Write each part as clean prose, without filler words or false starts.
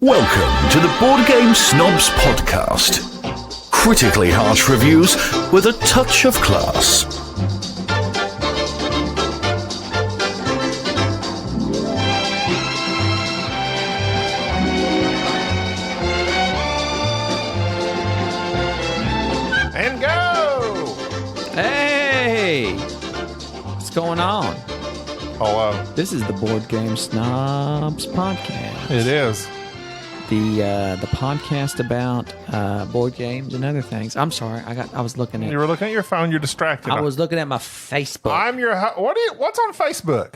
Welcome to the Board Game Snobs podcast. Critically harsh reviews with a touch of class. And go! Hey! What's going on? Hello. This is the Board Game Snobs podcast. It is. The podcast about board games and other things. I'm sorry, I was looking at. You were looking at your phone. You're distracted. I was looking at my Facebook. I'm your. What's on Facebook?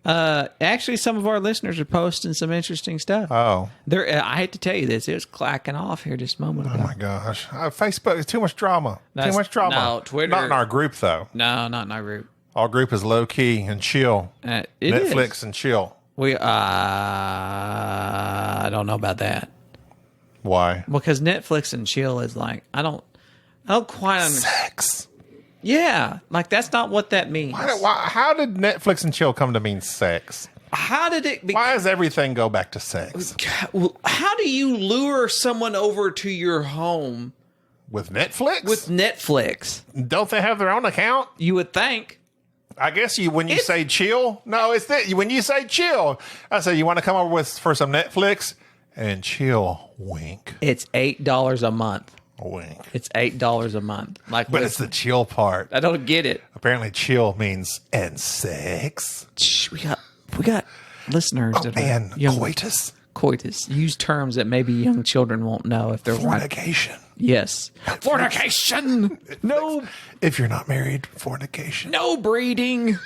Actually, some of our listeners are posting some interesting stuff. Oh. I hate to tell you this, it was clacking off here just a moment ago. Oh my gosh. Facebook is too much drama. Too much drama. No, Twitter. Not in our group though. No, not in our group. Our group is low key and chill. It Netflix is. and chill. I don't know about that. Why? Because Netflix and chill is like I don't quite understand. Sex. Yeah, like that's not what that means. How did Netflix and chill come to mean sex? How did it? Why does everything go back to sex? How do you lure someone over to your home With Netflix? with Netflix? Don't they have their own account? You would think. I guess when you say chill, no, it's that when you say chill, I say you want to come over for some Netflix and chill. Wink, It's $8 a month. wink. It's $8 a month. Like, But it's the chill part. I don't get it. Apparently, chill means and sex Shh, we got listeners that are and young. coitus, Use terms that maybe young children won't know if they're right. fornication. Yes, fornication. No, If you're not married, fornication. no breeding.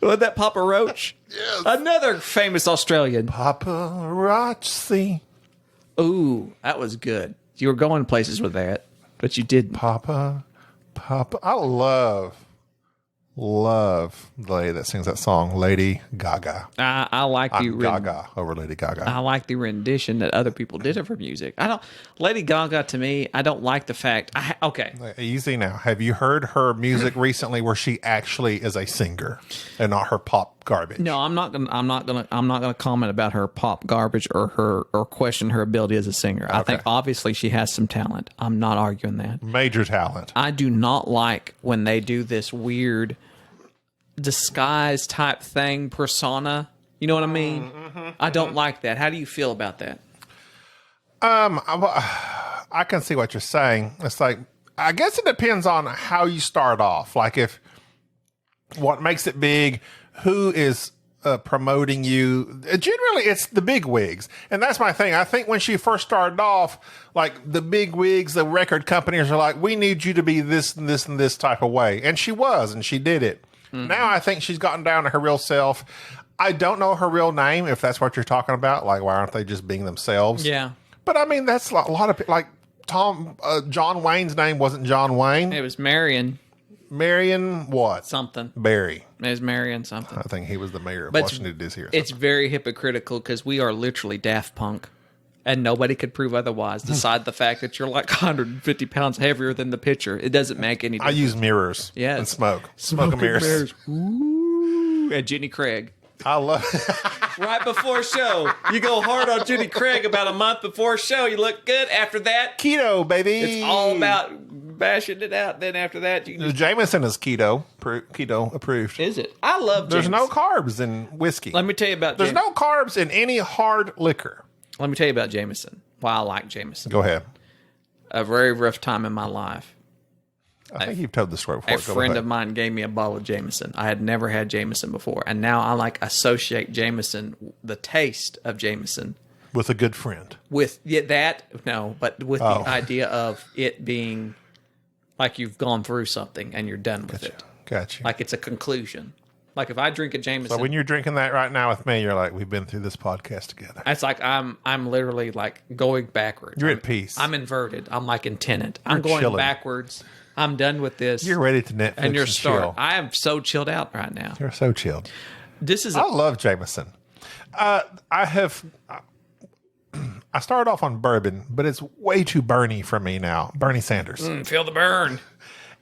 Would that Papa Roach? Yes. Another famous Australian. Paparazzi. Ooh, that was good. You were going places with that, but you didn't. Papa. I love the lady that sings that song, Lady Gaga. I like the I'm Gaga over Lady Gaga. I like the rendition that other people did of her music. Lady Gaga to me, I don't like the fact. Okay, Easy now. Have you heard her music recently where she actually is a singer and not her pop garbage? no, I'm not gonna comment about her pop garbage or question her ability as a singer. I think obviously she has some talent. I'm not arguing that. Major talent. I do not like when they do this weird disguise type thing, persona. You know what I mean? I don't like that. How do you feel about that? I can see what you're saying. It's like, I guess it depends on how you start off. Like if what makes it big, who is promoting you. Generally, it's the big wigs. And that's my thing. I think when she first started off, like the big wigs, the record companies are like, we need you to be this and this and this type of way. And she was, and she did it. Mm-hmm. Now I think she's gotten down to her real self. I don't know her real name, if that's what you're talking about. Like, why aren't they just being themselves? Yeah. But I mean, that's a lot of, like, John Wayne's name wasn't John Wayne. It was Marion what? something. Barry. It was Marion something. I think he was the mayor of But Washington, D.C. It's very hypocritical because we are literally Daft Punk. And nobody could prove otherwise. Decide the fact that you're like 150 pounds heavier than the picture. It doesn't make any I difference. use mirrors and smoke. Smoke and mirrors. Ooh, and Jenny Craig. I love Right before show. You go hard on Jenny Craig about a month before show. You look good. After that, keto, baby. it's all about bashing it out. Then after that, you can Jameson is keto approved. Is it? I love There's Jameson. no carbs in whiskey. Let me tell you about There's no carbs in any hard liquor. Let me tell you about Jameson. Why I like Jameson. Go ahead. A very rough time in my life. I think you've told the story before. A friend of mine gave me a bottle of Jameson. I had never had Jameson before, and now I associate Jameson, the taste of Jameson, with a good friend. with but with the idea of it being like you've gone through something and you're done with it. Gotcha. Like it's a conclusion. Like if I drink a Jameson, So when you're drinking that right now with me, you're like, we've been through this podcast together. it's like I'm literally like going backwards. You're at peace. I'm inverted. I'm like in Tenet. I'm You're going chilling. backwards. I'm done with this. You're ready to Netflix and you're chill. I am so chilled out right now. You're so chilled. This is I love Jameson. I started off on bourbon, but it's way too Bernie for me now. Bernie Sanders. feel the burn.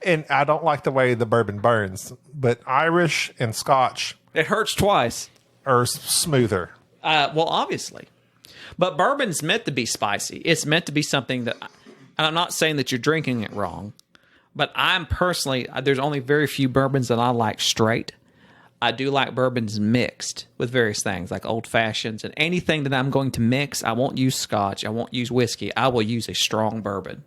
And I don't like the way the bourbon burns, but Irish and Scotch It hurts twice. are smoother. Well, obviously. But bourbon's meant to be spicy. It's meant to be something that, and I'm not saying that you're drinking it wrong, but I'm personally, there's only very few bourbons that I like straight. I do like bourbons mixed with various things like old fashions, and anything that I'm going to mix, I won't use scotch. I won't use whiskey. I will use a strong bourbon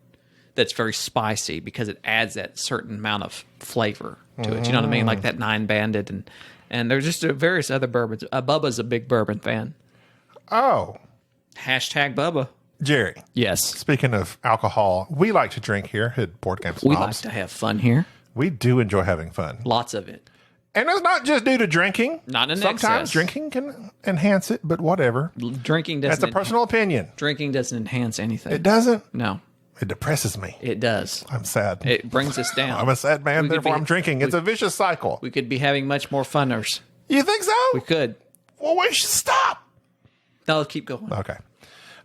that's very spicy because it adds that certain amount of flavor to it. You know what I mean? Like that 9-banded and there's just various other bourbons. Bubba's a big bourbon fan. Oh. Hashtag Bubba. Jerry. Yes. Speaking of alcohol, we like to drink here at Board Game Snobs. We like to have fun here. We do enjoy having fun. Lots of it. And it's not just due to drinking. Not in Sometimes excess. drinking can enhance it, but whatever. Drinking doesn't. That's a personal opinion. Drinking doesn't enhance anything. It doesn't? No. It depresses me. It does. I'm sad. It brings us down. I'm a sad man, We could therefore be- I'm drinking. It's a vicious cycle. We could be having much more funners. You think so? We could. Well, we should stop. No, let's keep going. Okay.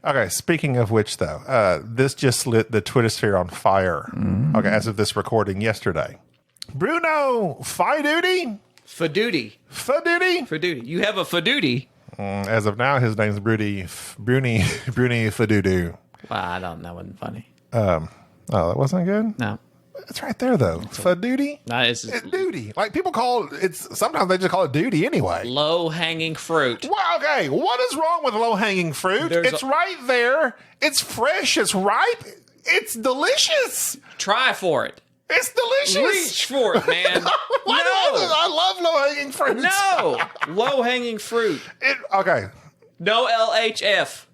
Okay, speaking of which, though, this just lit the Twitter sphere on fire. Okay, as of this recording yesterday. Bruno Fiduty? Faduty. Faduty? Faduty. You have a Faduty. As of now, his name's Bruni Fadudu. Well, I don't know. It wasn't funny. Oh, that wasn't good? No. It's right there, though. Faduty? No, it's It's duty. Like, people call it, sometimes they just call it duty anyway. low-hanging fruit. Well, okay, what is wrong with low-hanging fruit? There's It's right there. It's fresh. It's ripe. It's delicious. Try for it. It's delicious. Reach for it, man. I love low-hanging fruit. No. Low-hanging fruit. Okay. No LHF.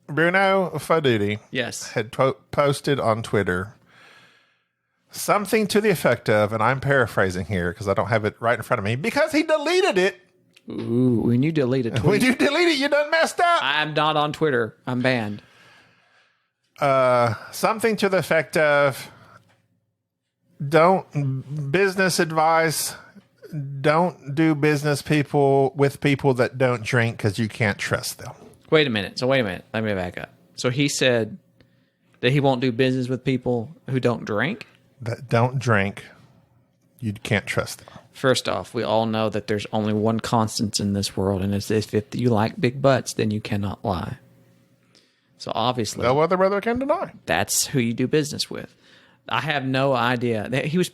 Bruno Faduti Yes. had posted on Twitter something to the effect of, and I'm paraphrasing here because I don't have it right in front of me, because he deleted it. Ooh, when you delete a tweet. When you delete it, you done messed up. I'm not on Twitter. I'm banned. Something to the effect of, business advice, don't do business with people that don't drink because you can't trust them. Wait a minute. Let me back up. So he said that he won't do business with people who don't drink? That don't drink, you can't trust them. First off, we all know that there's only one constant in this world, and it's if you like big butts, then you cannot lie. So obviously, No other brother can deny. that's who you do business with. I have no idea.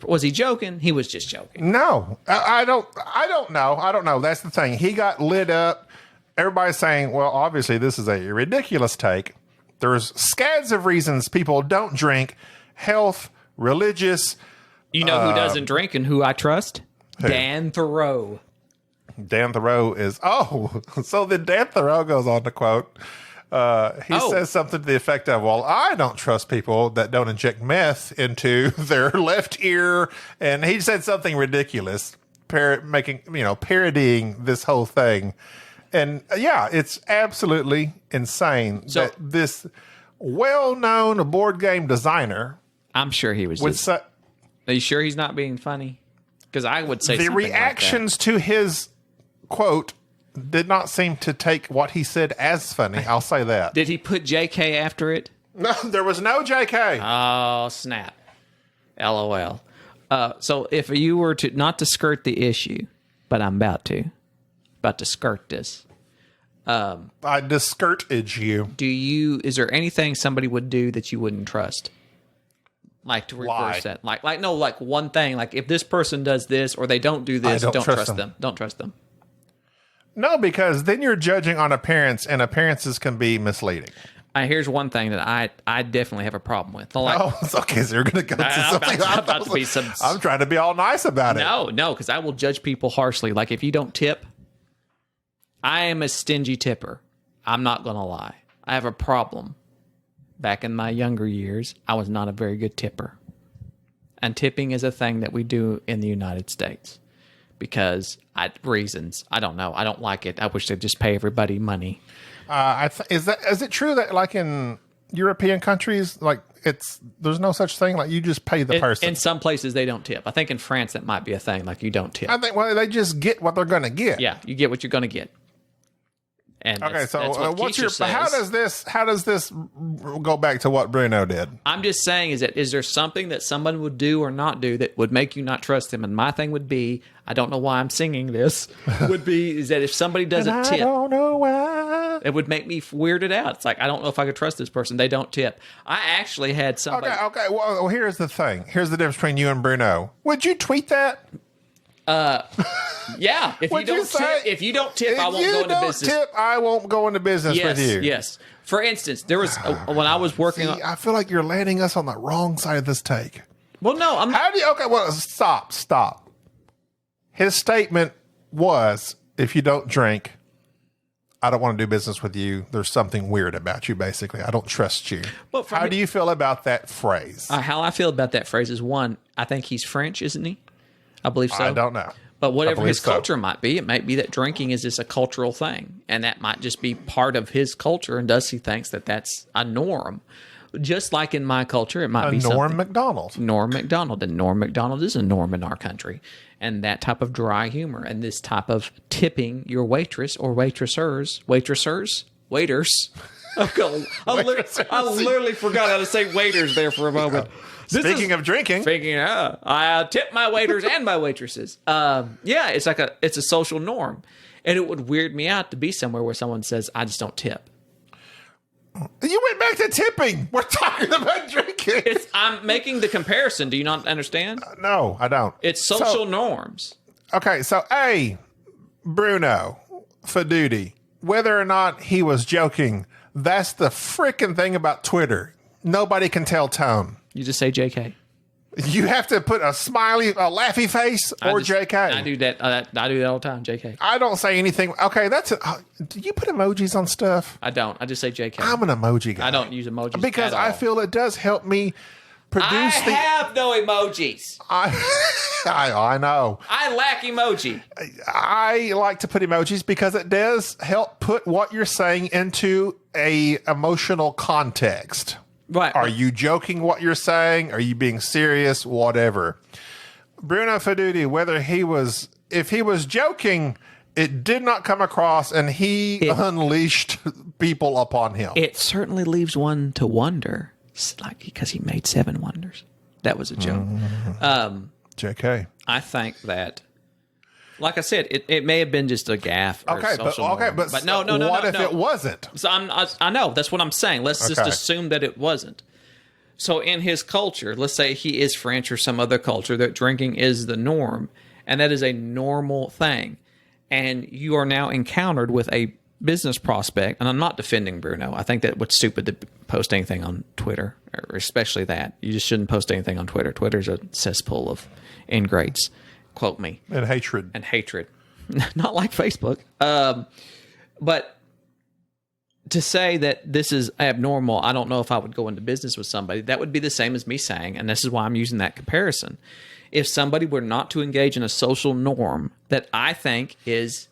Was he joking? He was just joking. No, I don't know. That's the thing. He got lit up. Everybody's saying, well, obviously this is a ridiculous take. There's scads of reasons people don't drink. Health, religious. You know who doesn't drink and who I trust? Who? Dan Thoreau. Dan Thoreau is, so then Dan Thoreau goes on to quote, he says something to the effect of, well, I don't trust people that don't inject meth into their left ear. And he said something ridiculous, parodying this whole thing. And yeah, it's absolutely insane that this well-known board game designer I'm sure he was would just... say, Are you sure he's not being funny? Because I would say the something reactions to his quote did not seem to take what he said as funny. I'll say that. like that. Did he put JK after it? No, there was no JK. Oh, snap. LOL. So if you were to, not to skirt the issue, but I'm about to skirt this. I discourage you. Is there anything somebody would do that you wouldn't trust? Like to reverse that. Like one thing, like if this person does this or they don't do this, don't trust them. Don't trust them. No, because then you're judging on appearance, and appearances can be misleading. Here's one thing that I definitely have a problem with. Like, It's okay. So you're going to go to something. I'm trying to be all nice about it. No, because I will judge people harshly. Like if you don't tip, I am a stingy tipper. I'm not going to lie. I have a problem. Back in my younger years, I was not a very good tipper. And tipping is a thing that we do in the United States because reasons. I don't know. I don't like it. I wish they'd just pay everybody money. Is it true that like in European countries, like there's no such thing, like you just pay the person? In some places they don't tip. I think in France that might be a thing, like you don't tip. I think they just get what they're going to get. Yeah, you get what you're going to get. And Okay, so that's what what's Keisha your? says. How does this go back to what Bruno did? I'm just saying, is there something that someone would do or not do that would make you not trust them? And my thing would be, I don't know why I'm singing this, is that if somebody doesn't tip, I don't know why. it would make me weirded out. It's like, I don't know if I could trust this person. They don't tip. I actually had somebody. Okay. Well, here's the thing. Here's the difference between you and Bruno. Would you tweet that? Yeah. If you don't tip, I won't go into business. I won't go into business with you. Yes. For instance, there was when I was working on. I feel like you're landing us on the wrong side of this take. Well, no, I'm not. How do you? Okay, well, stop. His statement was, "If you don't drink, I don't want to do business with you. There's something weird about you. Basically, I don't trust you." Well, how do you feel about that phrase? How I feel about that phrase is, one, I think he's French, isn't he? I believe so. I don't know. But whatever his culture might be, it might be that drinking is just a cultural thing. And that might just be part of his culture. And he thinks that that's a norm. Just like in my culture, it might be Norm Macdonald. Norm Macdonald. And Norm Macdonald is a norm in our country. And that type of dry humor and this type of tipping your waitress or waiters. I literally forgot how to say waiters there for a moment. Speaking of drinking, I tip my waiters and my waitresses. It's a social norm, and it would weird me out to be somewhere where someone says, "I just don't tip." You went back to tipping. We're talking about drinking. I'm making the comparison. Do you not understand? No, I don't. It's social norms. Okay, so Bruno Faduti, whether or not he was joking, that's the freaking thing about Twitter. Nobody can tell tone. You just say JK. You have to put a laughy face or JK. I do that. I do that all the time, JK. I don't say anything. Okay, do you put emojis on stuff? I don't. I just say JK. I'm an emoji guy. I don't use emojis because I feel it does help me produce. I have no emojis. I know. I lack emoji. I like to put emojis because it does help put what you're saying into a emotional context. Right. Are you joking what you're saying? Are you being serious? Whatever. Bruno Faduti, if he was joking, it did not come across, and he unleashed people upon him. It certainly leaves one to wonder, because he made 7 wonders. That was a joke. JK. I think that, like I said, it may have been just a gaffe. But no. What if it wasn't? So I know that's what I'm saying. Let's just assume that it wasn't. So in his culture, let's say he is French or some other culture, that drinking is the norm, and that is a normal thing. And you are now encountered with a business prospect, and I'm not defending Bruno. I think that it's stupid to post anything on Twitter, or especially that. You just shouldn't post anything on Twitter. Twitter's a cesspool of ingrates. Quote me. And hatred. Not like Facebook. But to say that this is abnormal, I don't know if I would go into business with somebody. That would be the same as me saying, and this is why I'm using that comparison. If somebody were not to engage in a social norm that I think is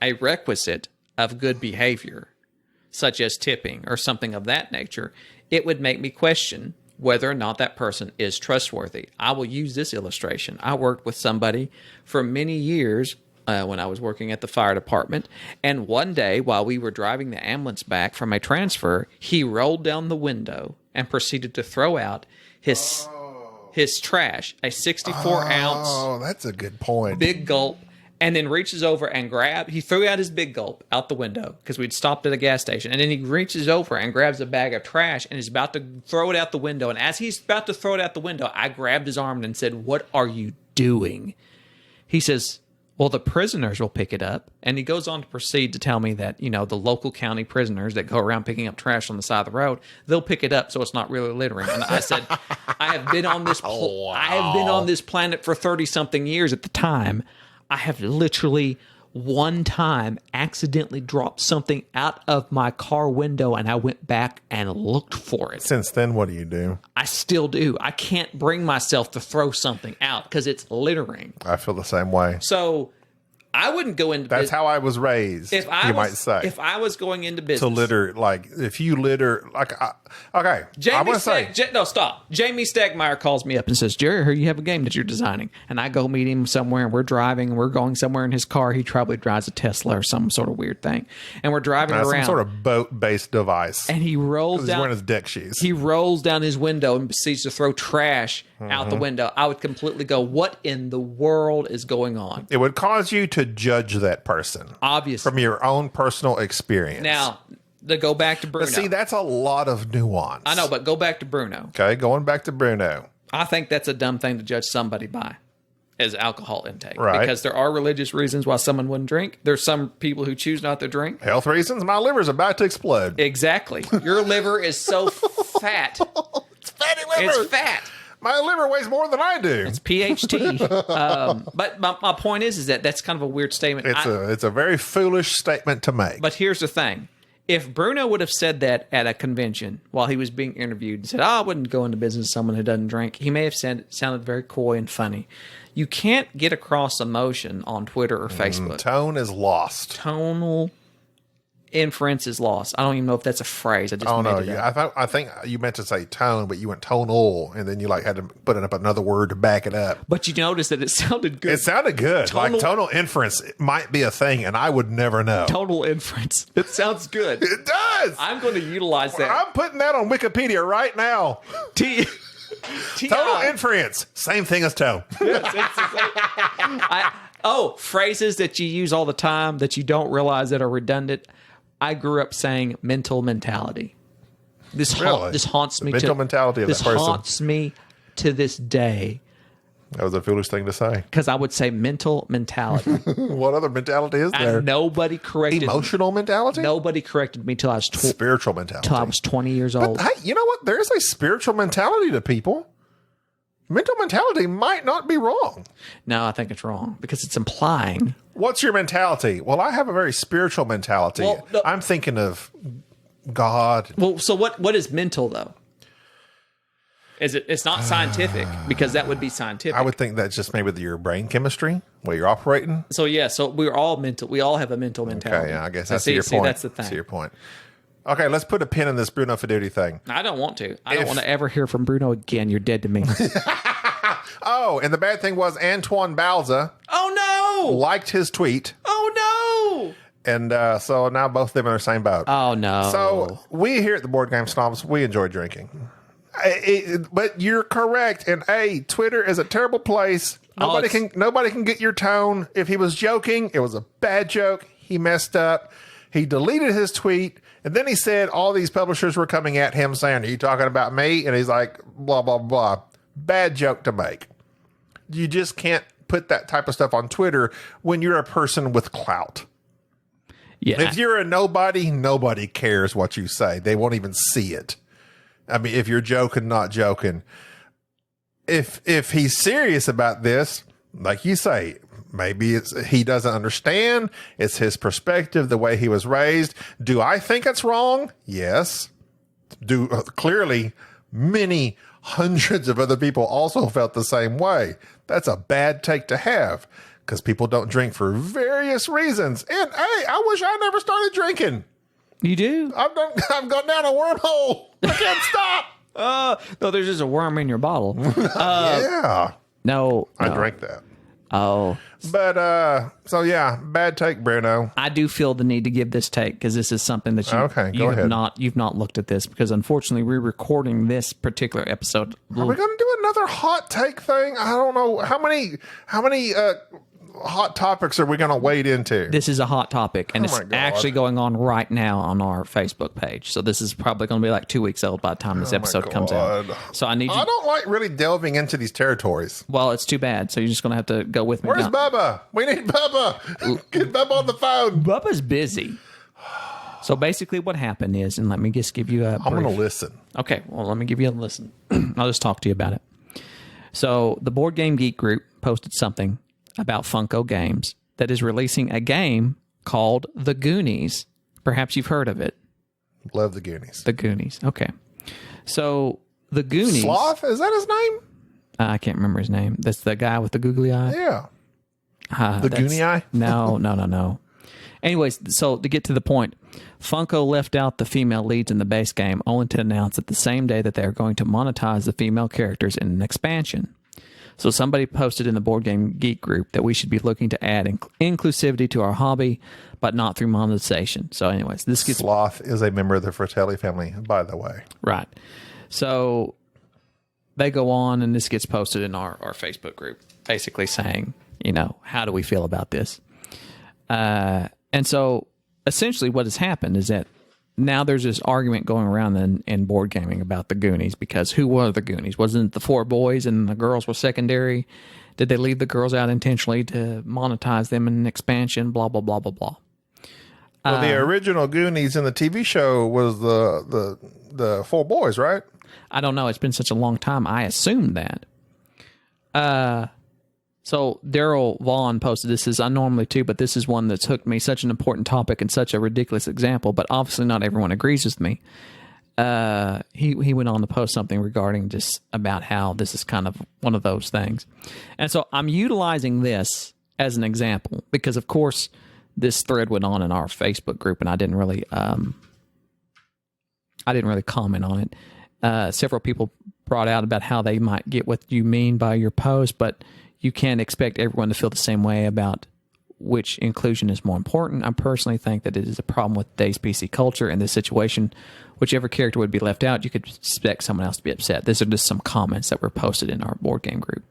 a requisite of good behavior, such as tipping or something of that nature, it would make me question whether or not that person is trustworthy. I will use this illustration. I worked with somebody for many years when I was working at the fire department, and one day while we were driving the ambulance back from a transfer, he rolled down the window and proceeded to throw out his trash, a 64-ounce. Oh, that's a good point. Big gulp. And then reaches over and he threw out his big gulp out the window because we'd stopped at a gas station. And then he reaches over and grabs a bag of trash and is about to throw it out the window. And as he's about to throw it out the window, I grabbed his arm and said, "What are you doing?" He says, "Well, the prisoners will pick it up." And he goes on to proceed to tell me that, the local county prisoners that go around picking up trash on the side of the road, they'll pick it up so it's not really littering. And I said, I have been on this planet for 30-something years at the time. I have literally one time accidentally dropped something out of my car window, and I went back and looked for it. Since then, what do you do? I still do. I can't bring myself to throw something out because it's littering. I feel the same way. So I wouldn't go into That's how I was raised, might say. If I was going into business. To litter, like, if you litter, like, okay. Stop. Jamie Stegmeyer calls me up and says, Jerry, I heard you have a game that you're designing. And I go meet him somewhere, and we're driving, and we're going somewhere in his car. He probably drives a Tesla or some sort of weird thing. And we're driving around. Some sort of boat-based device. And he rolls He's down. wearing his deck shoes. He rolls down his window and proceeds to throw trash out the window. I would completely go, what in the world is going on? It would cause you to judge that person. Obviously. From your own personal experience. Now, to go back to Bruno. But see, that's a lot of nuance. I know, but go back to Bruno. Okay, going back to Bruno. I think that's a dumb thing to judge somebody by, as alcohol intake. Right. Because there are religious reasons why someone wouldn't drink. There's some people who choose not to drink. Health reasons? My liver's about to explode. Exactly. Your liver is so fat. It's fatty liver. It's fat. My liver weighs more than I do. It's PHT. But my point is that that's kind of a weird statement. It's a very foolish statement to make. But here's the thing. If Bruno would have said that at a convention while he was being interviewed and said, I wouldn't go into business with someone who doesn't drink, he may have sounded very coy and funny. You can't get across emotion on Twitter or Facebook. Tone is lost. Tonal inference is lost. I don't even know if that's a phrase. I just made it up. I think you meant to say tone, but you went tonal, and then you had to put up another word to back it up. But you noticed that it sounded good. It sounded good. Tonal inference might be a thing, and I would never know. Tonal inference. It sounds good. It does. I'm going to utilize that. I'm putting that on Wikipedia right now. Tonal inference. Same thing as tone. Phrases that you use all the time that you don't realize that are redundant. I grew up saying mental mentality. This haunts me. Mental mentality of that person. This haunts me to this day. That was a foolish thing to say. Because I would say mental mentality. What other mentality is there? And nobody corrected me. Emotional mentality? Nobody corrected me till I was spiritual mentality. Till I was 20 years old. Hey, you know what? There is a spiritual mentality to people. Mental mentality might not be wrong. No, I think it's wrong because it's implying. What's your mentality? Well, I have a very spiritual mentality. Well, no, I'm thinking of God. Well, so what is mental though? It's not scientific because that would be scientific. I would think that's just maybe your brain chemistry, where you're operating. So yeah, so we're all mental. We all have a mental mentality. Okay, yeah, I guess that's your point. That's the thing. That's your point. Okay, let's put a pin in this Bruno Fiduti thing. I don't want to. I don't want to ever hear from Bruno again. You're dead to me. Oh, and the bad thing was Antoine Balza. Oh no! Liked his tweet. Oh no! And so now both of them are in the same boat. Oh no! So we here at the Board Game Snobs, we enjoy drinking. But you're correct. And Twitter is a terrible place. Nobody can get your tone. If he was joking, it was a bad joke. He messed up. He deleted his tweet. And then he said all these publishers were coming at him saying, are you talking about me? And he's like, blah, blah, blah. Bad joke to make. You just can't put that type of stuff on Twitter when you're a person with clout. Yeah. If you're a nobody cares what you say. They won't even see it. I mean, if you're joking, not joking. If he's serious about this, like you say, maybe he doesn't understand. It's his perspective, the way he was raised. Do I think it's wrong? Yes. Clearly, many hundreds of other people also felt the same way. That's a bad take to have because people don't drink for various reasons. And I wish I never started drinking. You do? I've gone down a wormhole. I can't stop. No, there's just a worm in your bottle. Yeah. No. I drank that. Oh. But, so yeah, bad take, Bruno. I do feel the need to give this take because this is something that you've not looked at this because unfortunately we're recording this particular episode. Are we going to do another hot take thing? I don't know. How many hot topics are we going to wade into? This is a hot topic, and it's actually going on right now on our Facebook page. So this is probably going to be like 2 weeks old by the time this episode comes out. So I don't like really delving into these territories. Well, it's too bad. So you're just going to have to go with me. Where's Bubba? We need Bubba. Get Bubba on the phone. Bubba's busy. So basically what happened is, and let me just give you a I'm going to listen. Okay, well, let me give you a listen. I'll just talk to you about it. So the Board Game Geek group posted something about Funko Games that is releasing a game called The Goonies. Perhaps you've heard of it. Love The Goonies. The Goonies. Okay. So The Goonies. Sloth? Is that his name? I can't remember his name. That's the guy with the googly eye. Yeah. The Goonie Eye? No. Anyways, so to get to the point, Funko left out the female leads in the base game, only to announce that the same day that they are going to monetize the female characters in an expansion. So somebody posted in the Board Game Geek group that we should be looking to add inclusivity to our hobby, but not through monetization. So anyways, this gets... Sloth is a member of the Fratelli family, by the way. Right. So they go on, and this gets posted in our Facebook group, basically saying, how do we feel about this? And so essentially what has happened is that now there's this argument going around in board gaming about the Goonies, because who were the Goonies? Wasn't it the 4 boys and the girls were secondary? Did they leave the girls out intentionally to monetize them in an expansion? Blah, blah, blah, blah, blah. Well, the original Goonies in the TV show was the 4 boys, right? I don't know. It's been such a long time. I assumed that. So Daryl Vaughn posted this as unnormally too, but this is one that's hooked me. Such an important topic and such a ridiculous example, but obviously not everyone agrees with me. He went on to post something regarding just about how this is kind of one of those things. And so I'm utilizing this as an example because, of course, this thread went on in our Facebook group, and I didn't really comment on it. Several people brought out about how they might get what you mean by your post, but you can't expect everyone to feel the same way about which inclusion is more important. I personally think that it is a problem with today's PC culture. In this situation, whichever character would be left out, you could expect someone else to be upset. These are just some comments that were posted in our board game group.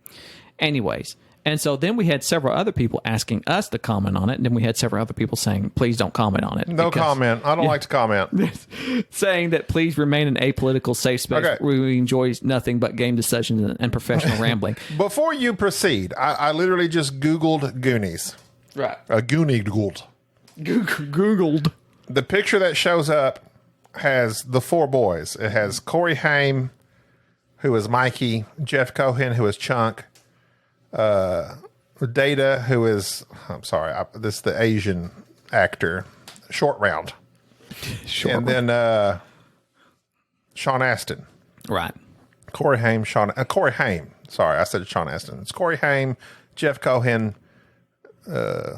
Anyways, and so then we had several other people asking us to comment on it, and then we had several other people saying, please don't comment on it. No comment. I don't like to comment. Saying that please remain an apolitical safe space where we enjoy nothing but game discussions and professional rambling. Before you proceed, I literally just Googled Goonies. Right. Googled. Googled. The picture that shows up has the 4 boys. It has Corey Haim, who is Mikey, Jeff Cohen, who is Chunk, Data, who is, this is the Asian actor, Short Round. And then Sean Astin. Right. Corey Haim. Sorry, I said Sean Astin. It's Corey Haim, Jeff Cohen,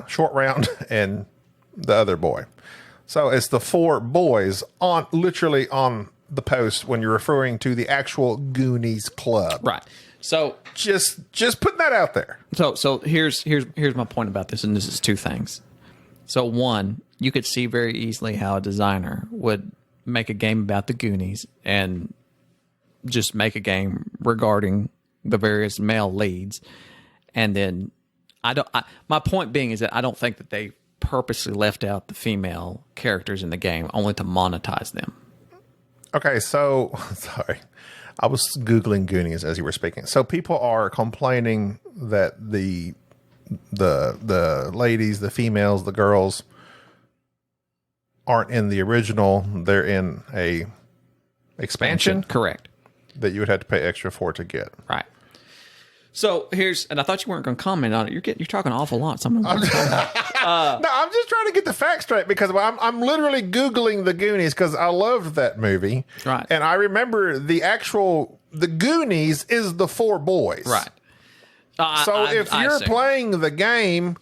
Short Round, and the other boy. So it's the 4 boys literally on the post when you're referring to the actual Goonies club. Right. So just putting that out there. So here's my point about this, and this is 2 things. So one, you could see very easily how a designer would make a game about the Goonies and just make a game regarding the various male leads, and then my point being is that I don't think that they purposely left out the female characters in the game only to monetize them. Okay, so sorry. I was Googling Goonies as you were speaking. So people are complaining that the ladies, the females, the girls aren't in the original. They're in a expansion. Correct. That you would have to pay extra for to get. Right. So and I thought you weren't going to comment on it. You're talking an awful lot. No, I'm just trying to get the facts straight because I'm literally Googling the Goonies because I loved that movie. Right. And I remember the Goonies is the 4 boys. Right. So if you're playing the game,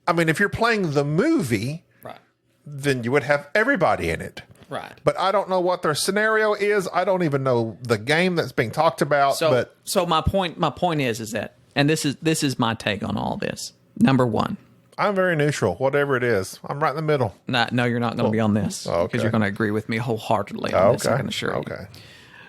if you're playing the movie, right, then you would have everybody in it. Right. But I don't know what their scenario is. I don't even know the game that's being talked about. So my point is that, and this is my take on all this. Number one, I'm very neutral. Whatever it is, I'm right in the middle. No, you're not going to be on this because you're going to agree with me wholeheartedly on this. I can assure you. Okay.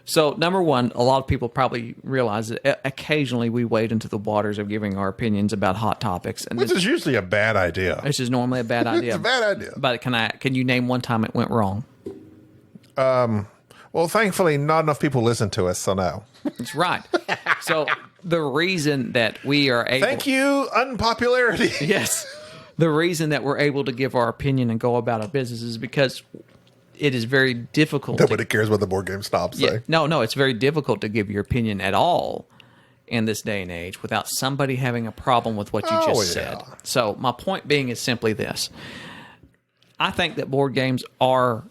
So number one, a lot of people probably realize that occasionally we wade into the waters of giving our opinions about hot topics, and which is usually a bad idea. This is normally a bad idea. It's a bad idea. But can you name one time it went wrong? Well, thankfully, not enough people listen to us, so no. That's right. So the reason that we are able... Thank you, unpopularity. Yes. The reason that we're able to give our opinion and go about our business is because it is very difficult. Nobody cares what the board game snobs say. No, it's very difficult to give your opinion at all in this day and age without somebody having a problem with what you just said. So my point being is simply this. I think that board games are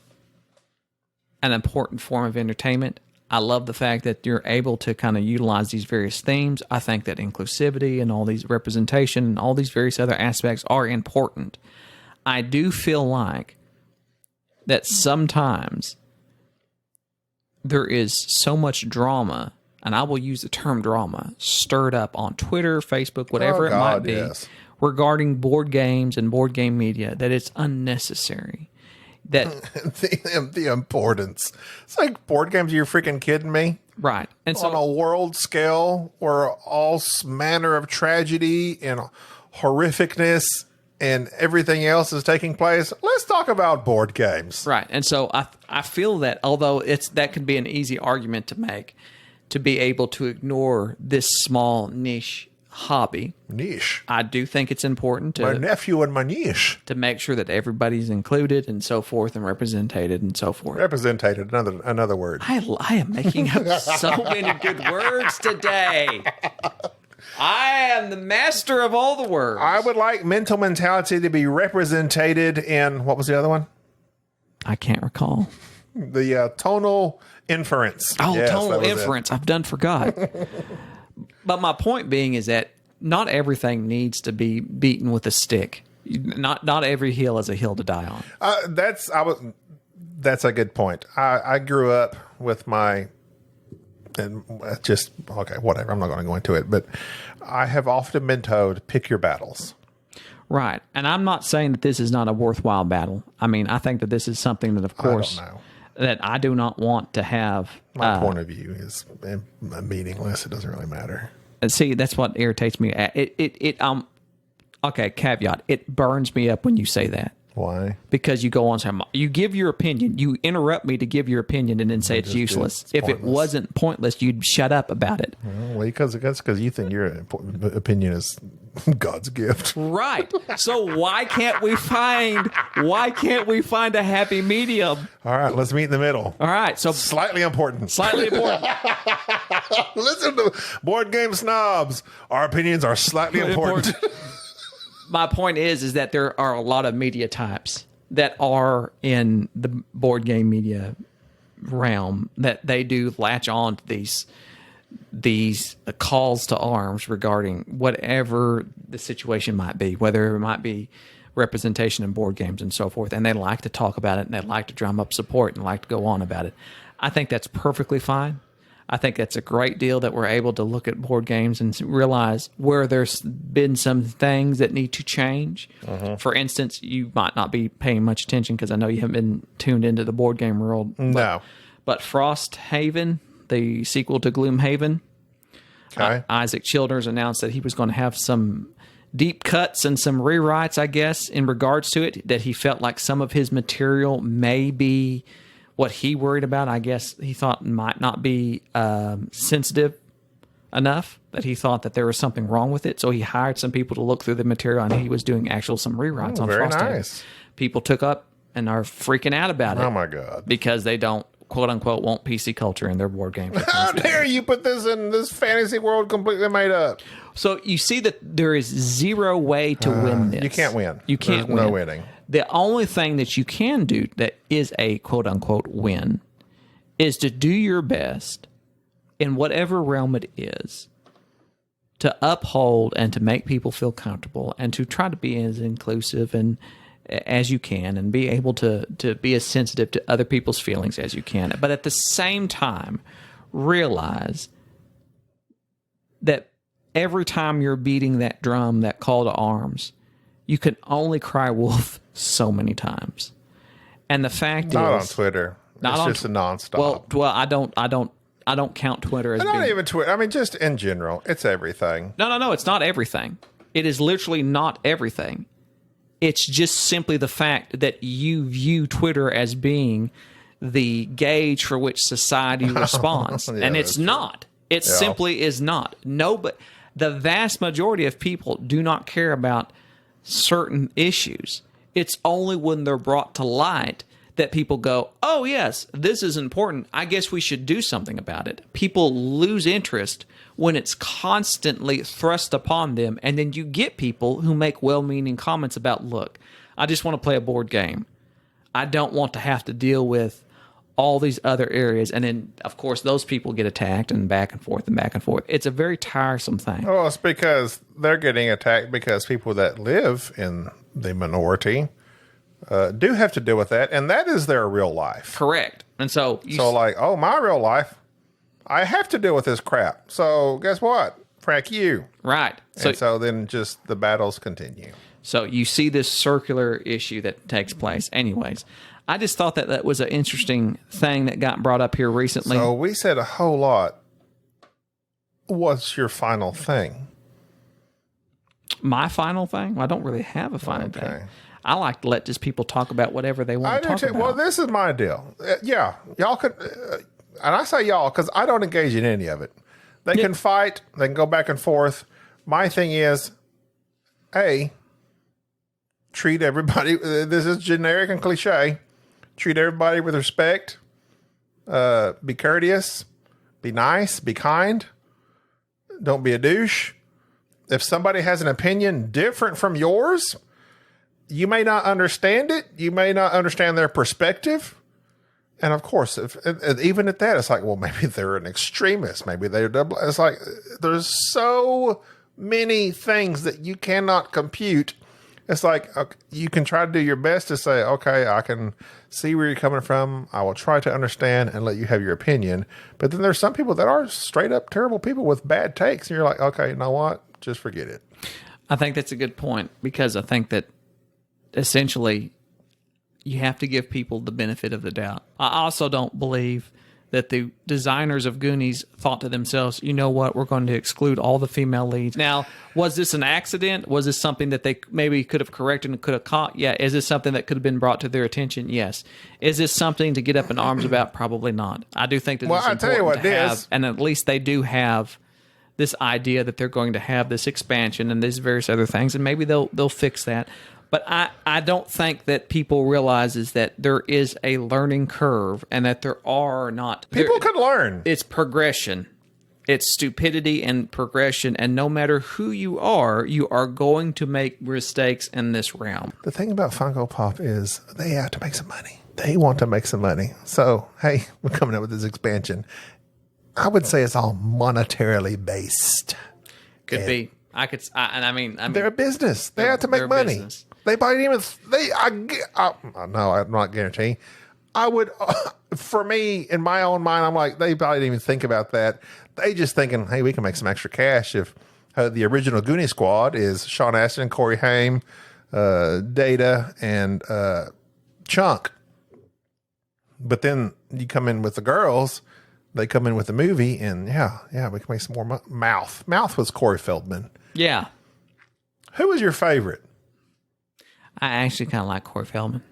an important form of entertainment. I love the fact that you're able to kind of utilize these various themes. I think that inclusivity and all these representation and all these various other aspects are important. I do feel like that sometimes there is so much drama, and I will use the term drama, stirred up on Twitter, Facebook, whatever it might be, regarding board games and board game media, that it's unnecessary. That the importance. It's like board games. You're freaking kidding me, right? And so on a world scale, where all manner of tragedy and horrificness and everything else is taking place, let's talk about board games, right? And so I feel that although that could be an easy argument to make, to be able to ignore this small niche hobby. I do think it's important to my nephew and my niche to make sure that everybody's included and so forth and represented and so forth. Represented, another word. I am making up so many good words today. I am the master of all the words. I would like mental mentality to be represented in, what was the other one? I can't recall. The tonal inference. Oh, yes, tonal inference. I've done forgot. But my point being is that not everything needs to be beaten with a stick. Not every hill is a hill to die on. That's a good point. I grew up with okay, whatever. I'm not going to go into it, but I have often been told, pick your battles. Right. And I'm not saying that this is not a worthwhile battle. I mean, I think that this is something that, of course, that I do not want to have. My point of view is meaningless. It doesn't really matter. See, that's what irritates me. Okay, caveat. It burns me up when you say that. Why? Because you go on, you give your opinion. You interrupt me to give your opinion and then say it's useless. If it wasn't pointless, you'd shut up about it. Well, because you think your opinion is God's gift, right? So why can't we find a happy medium? All right, let's meet in the middle. All right, so slightly important. Listen to Board Game Snobs. Our opinions are slightly important. My point is that there are a lot of media types that are in the board game media realm that they do latch on to these calls to arms regarding whatever the situation might be, whether it might be representation in board games and so forth, and they like to talk about it and they like to drum up support and like to go on about it. I think that's perfectly fine. I think that's a great deal that we're able to look at board games and realize where there's been some things that need to change. For instance, you might not be paying much attention because I know you haven't been tuned into the board game world. No. But Frost Haven, the sequel to Gloomhaven, Isaac Childers announced that he was going to have some deep cuts and some rewrites, I guess, in regards to it, that he felt like some of his material may be what he worried about. I guess he thought might not be sensitive enough, that he thought that there was something wrong with it. So he hired some people to look through the material, and he was doing some rewrites on very Frost. Nice. People took up and are freaking out about it. Oh my God. Because they don't, quote unquote, want PC culture in their board games. How dare you put this in this fantasy world completely made up? So you see that there is zero way to win this. You can't win. You can't win. No winning. The only thing that you can do that is a quote-unquote win is to do your best in whatever realm it is to uphold and to make people feel comfortable and to try to be as inclusive and as you can and be able to be as sensitive to other people's feelings as you can. But at the same time, realize that every time you're beating that drum, that call to arms, you can only cry wolf so many times. And the fact not is, on Twitter. It's just a nonstop. Well, I don't count Twitter as not even Twitter. I mean, just in general, it's everything. No, it's not everything. It is literally not everything. It's just simply the fact that you view Twitter as being the gauge for which society responds, and it's not. It simply is not. No, but the vast majority of people do not care about certain issues. It's only when they're brought to light that people go, oh, yes, this is important. I guess we should do something about it. People lose interest when it's constantly thrust upon them. And then you get people who make well-meaning comments about, look, I just want to play a board game. I don't want to have to deal with all these other areas. And then, of course, those people get attacked and back and forth and back and forth. It's a very tiresome thing. Well, it's because they're getting attacked because people that live in the minority do have to deal with that. And that is their real life. Correct. And so, my real life, I have to deal with this crap. So guess what? Frack you. Right. So then just the battles continue. So you see this circular issue that takes place. Anyways, I just thought that was an interesting thing that got brought up here recently. So we said a whole lot. What's your final thing? My final thing? Well, I don't really have a final thing. I like to let just people talk about whatever they want to talk about. Well, this is my deal. Yeah, y'all could, and I say y'all because I don't engage in any of it. They can fight. They can go back and forth. My thing is, treat everybody. This is generic and cliche. Treat everybody with respect. Be courteous. Be nice. Be kind. Don't be a douche. If somebody has an opinion different from yours, you may not understand it. You may not understand their perspective. And of course, even at that, it's like, well, maybe they're an extremist. Maybe they're double. It's like there's so many things that you cannot compute. It's like, okay, you can try to do your best to say, okay, I can see where you're coming from. I will try to understand and let you have your opinion. But then there's some people that are straight up terrible people with bad takes. And you're like, okay, you know what? Just forget it. I think that's a good point because I think that essentially you have to give people the benefit of the doubt. I also don't believe that the designers of Goonies thought to themselves, you know what, we're going to exclude all the female leads. Now, was this an accident? Was this something that they maybe could have corrected and could have caught? Yeah. Is this something that could have been brought to their attention? Yes. Is this something to get up in arms about? Probably not. I do think that it's important tell you what to have, is. and at least they do have this idea that they're going to have this expansion and these various other things, and maybe they'll fix that. But I don't think that people realizes that there is a learning curve and that there are not... People can learn. It's progression. It's stupidity and progression. And no matter who you are going to make mistakes in this realm. The thing about Funko Pop is they have to make some money. They want to make some money. So, hey, we're coming up with this expansion. I would say it's all monetarily based. Could be. I mean, they're a business. They have to make money. Business. They probably even no, I'm not guaranteeing. I would, for me, in my own mind, I'm like, they probably didn't even think about that. They just thinking, hey, we can make some extra cash if the original Goonie squad is Sean Astin, Corey Haim, Data, and Chunk. But then you come in with the girls, they come in with the movie, and yeah, we can make some more Mouth. Mouth was Corey Feldman. Yeah. Who was your favorite? I actually kind of like Corey Feldman.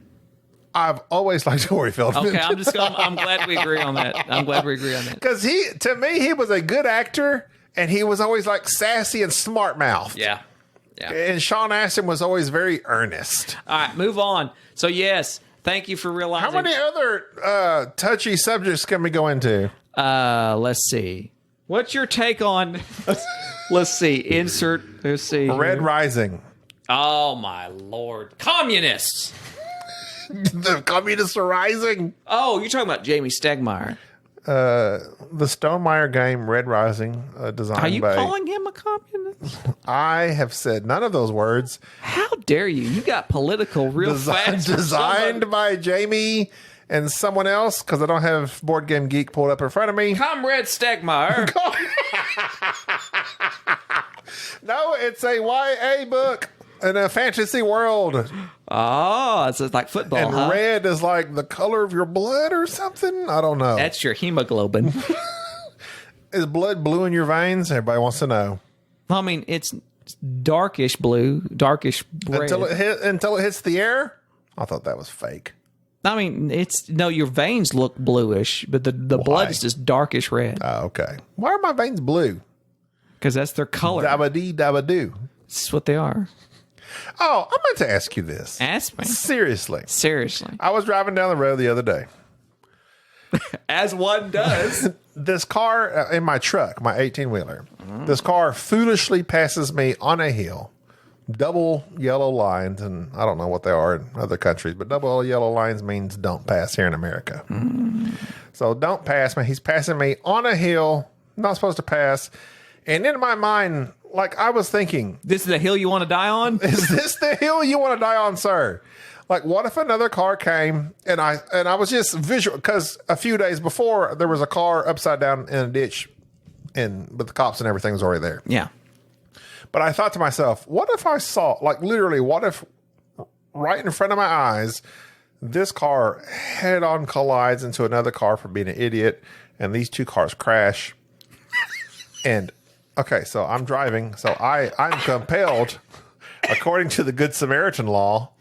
I've always liked Corey Feldman. Okay, I'm glad we agree on that. Because to me, he was a good actor, and he was always like sassy and smart mouthed. Yeah. And Sean Astin was always very earnest. All right, move on. So yes, thank you for realizing. How many other touchy subjects can we go into? Let's see. What's your take on? Let's see. Let's see. Red Rising. Oh, my Lord. Communists. The communists are rising. Oh, you're talking about Jamie Stegmaier. The Stonemaier game, Red Rising, designed by... Are you calling him a communist? I have said none of those words. How dare you? You got political real fast. Designed by Jamie and someone else, because I don't have Board Game Geek pulled up in front of me. Comrade Stegmaier. No, it's a YA book. In a fantasy world. Oh, it's like football, and red is like the color of your blood or something? I don't know. That's your hemoglobin. Is blood blue in your veins? Everybody wants to know. I mean, it's darkish blue, darkish red. Until it hits the air? I thought that was fake. I mean, your veins look bluish, but the blood is just darkish red. Oh, okay. Why are my veins blue? Because that's their color. Dabba-dee, dabba-doo. That's what they are. Oh, I'm going to ask you this. Ask me. Seriously. I was driving down the road the other day. As one does. This car in my truck, my 18-wheeler, this car foolishly passes me on a hill, double yellow lines, and I don't know what they are in other countries, but double yellow lines means don't pass here in America. So don't pass me. He's passing me on a hill, not supposed to pass. And in my mind, like I was thinking, This is the hill you want to die on? is this the hill you want to die on, sir? Like, what if another car came and I was just visual, because a few days before there was a car upside down in a ditch, but the cops and everything was already there. Yeah. But I thought to myself, what if I saw, like, literally, what if right in front of my eyes, this car head on collides into another car for being an idiot, and these two cars crash. And okay, so I'm driving, so I'm compelled, according to the Good Samaritan law,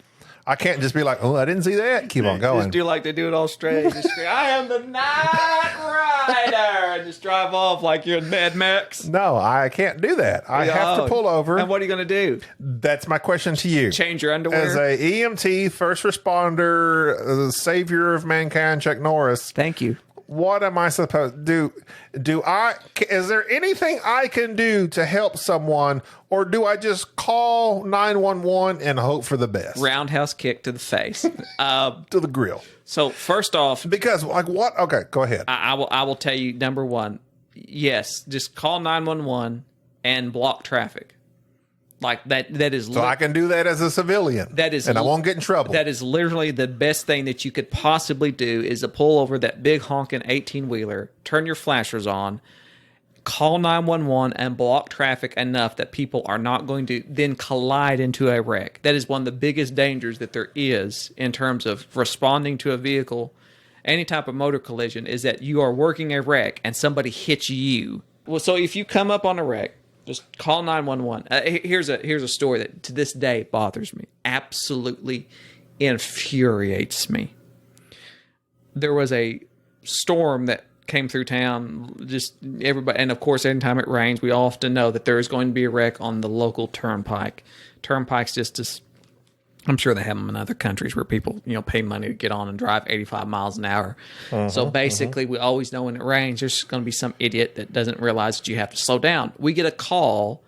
I can't just be like, oh, I didn't see that. Keep on going. Just do like they do it all straight. Just scream, I am the Night Rider. And just drive off like you're in Mad Max. No, I can't do that. I have to pull over. And what are you going to do? That's my question to you. Change your underwear? As a EMT, first responder, savior of mankind, Chuck Norris. Thank you. What am I supposed to do? Is there anything I can do to help someone, or do I just call 911 and hope for the best? Roundhouse kick to the face. To the grill. So first off, Because like what? Okay, go ahead. I will tell you, number one, yes, just call 911 and block traffic. Like that is So I can do that as a civilian. And I won't get in trouble. That is literally the best thing that you could possibly do, is to pull over that big honking 18-wheeler, turn your flashers on, call 911 and block traffic enough that people are not going to then collide into a wreck. That is one of the biggest dangers that there is in terms of responding to a vehicle, any type of motor collision, is that you are working a wreck and somebody hits you. Well, so if you come up on a wreck, just call 911. Here's a story that to this day bothers me. Absolutely infuriates me. There was a storm that came through town. Just everybody, and of course, anytime it rains, we often know that there is going to be a wreck on the local turnpike. Turnpike's just I'm sure they have them in other countries where people, pay money to get on and drive 85 miles an hour. So basically, we always know when it rains, there's going to be some idiot that doesn't realize that you have to slow down. We get a call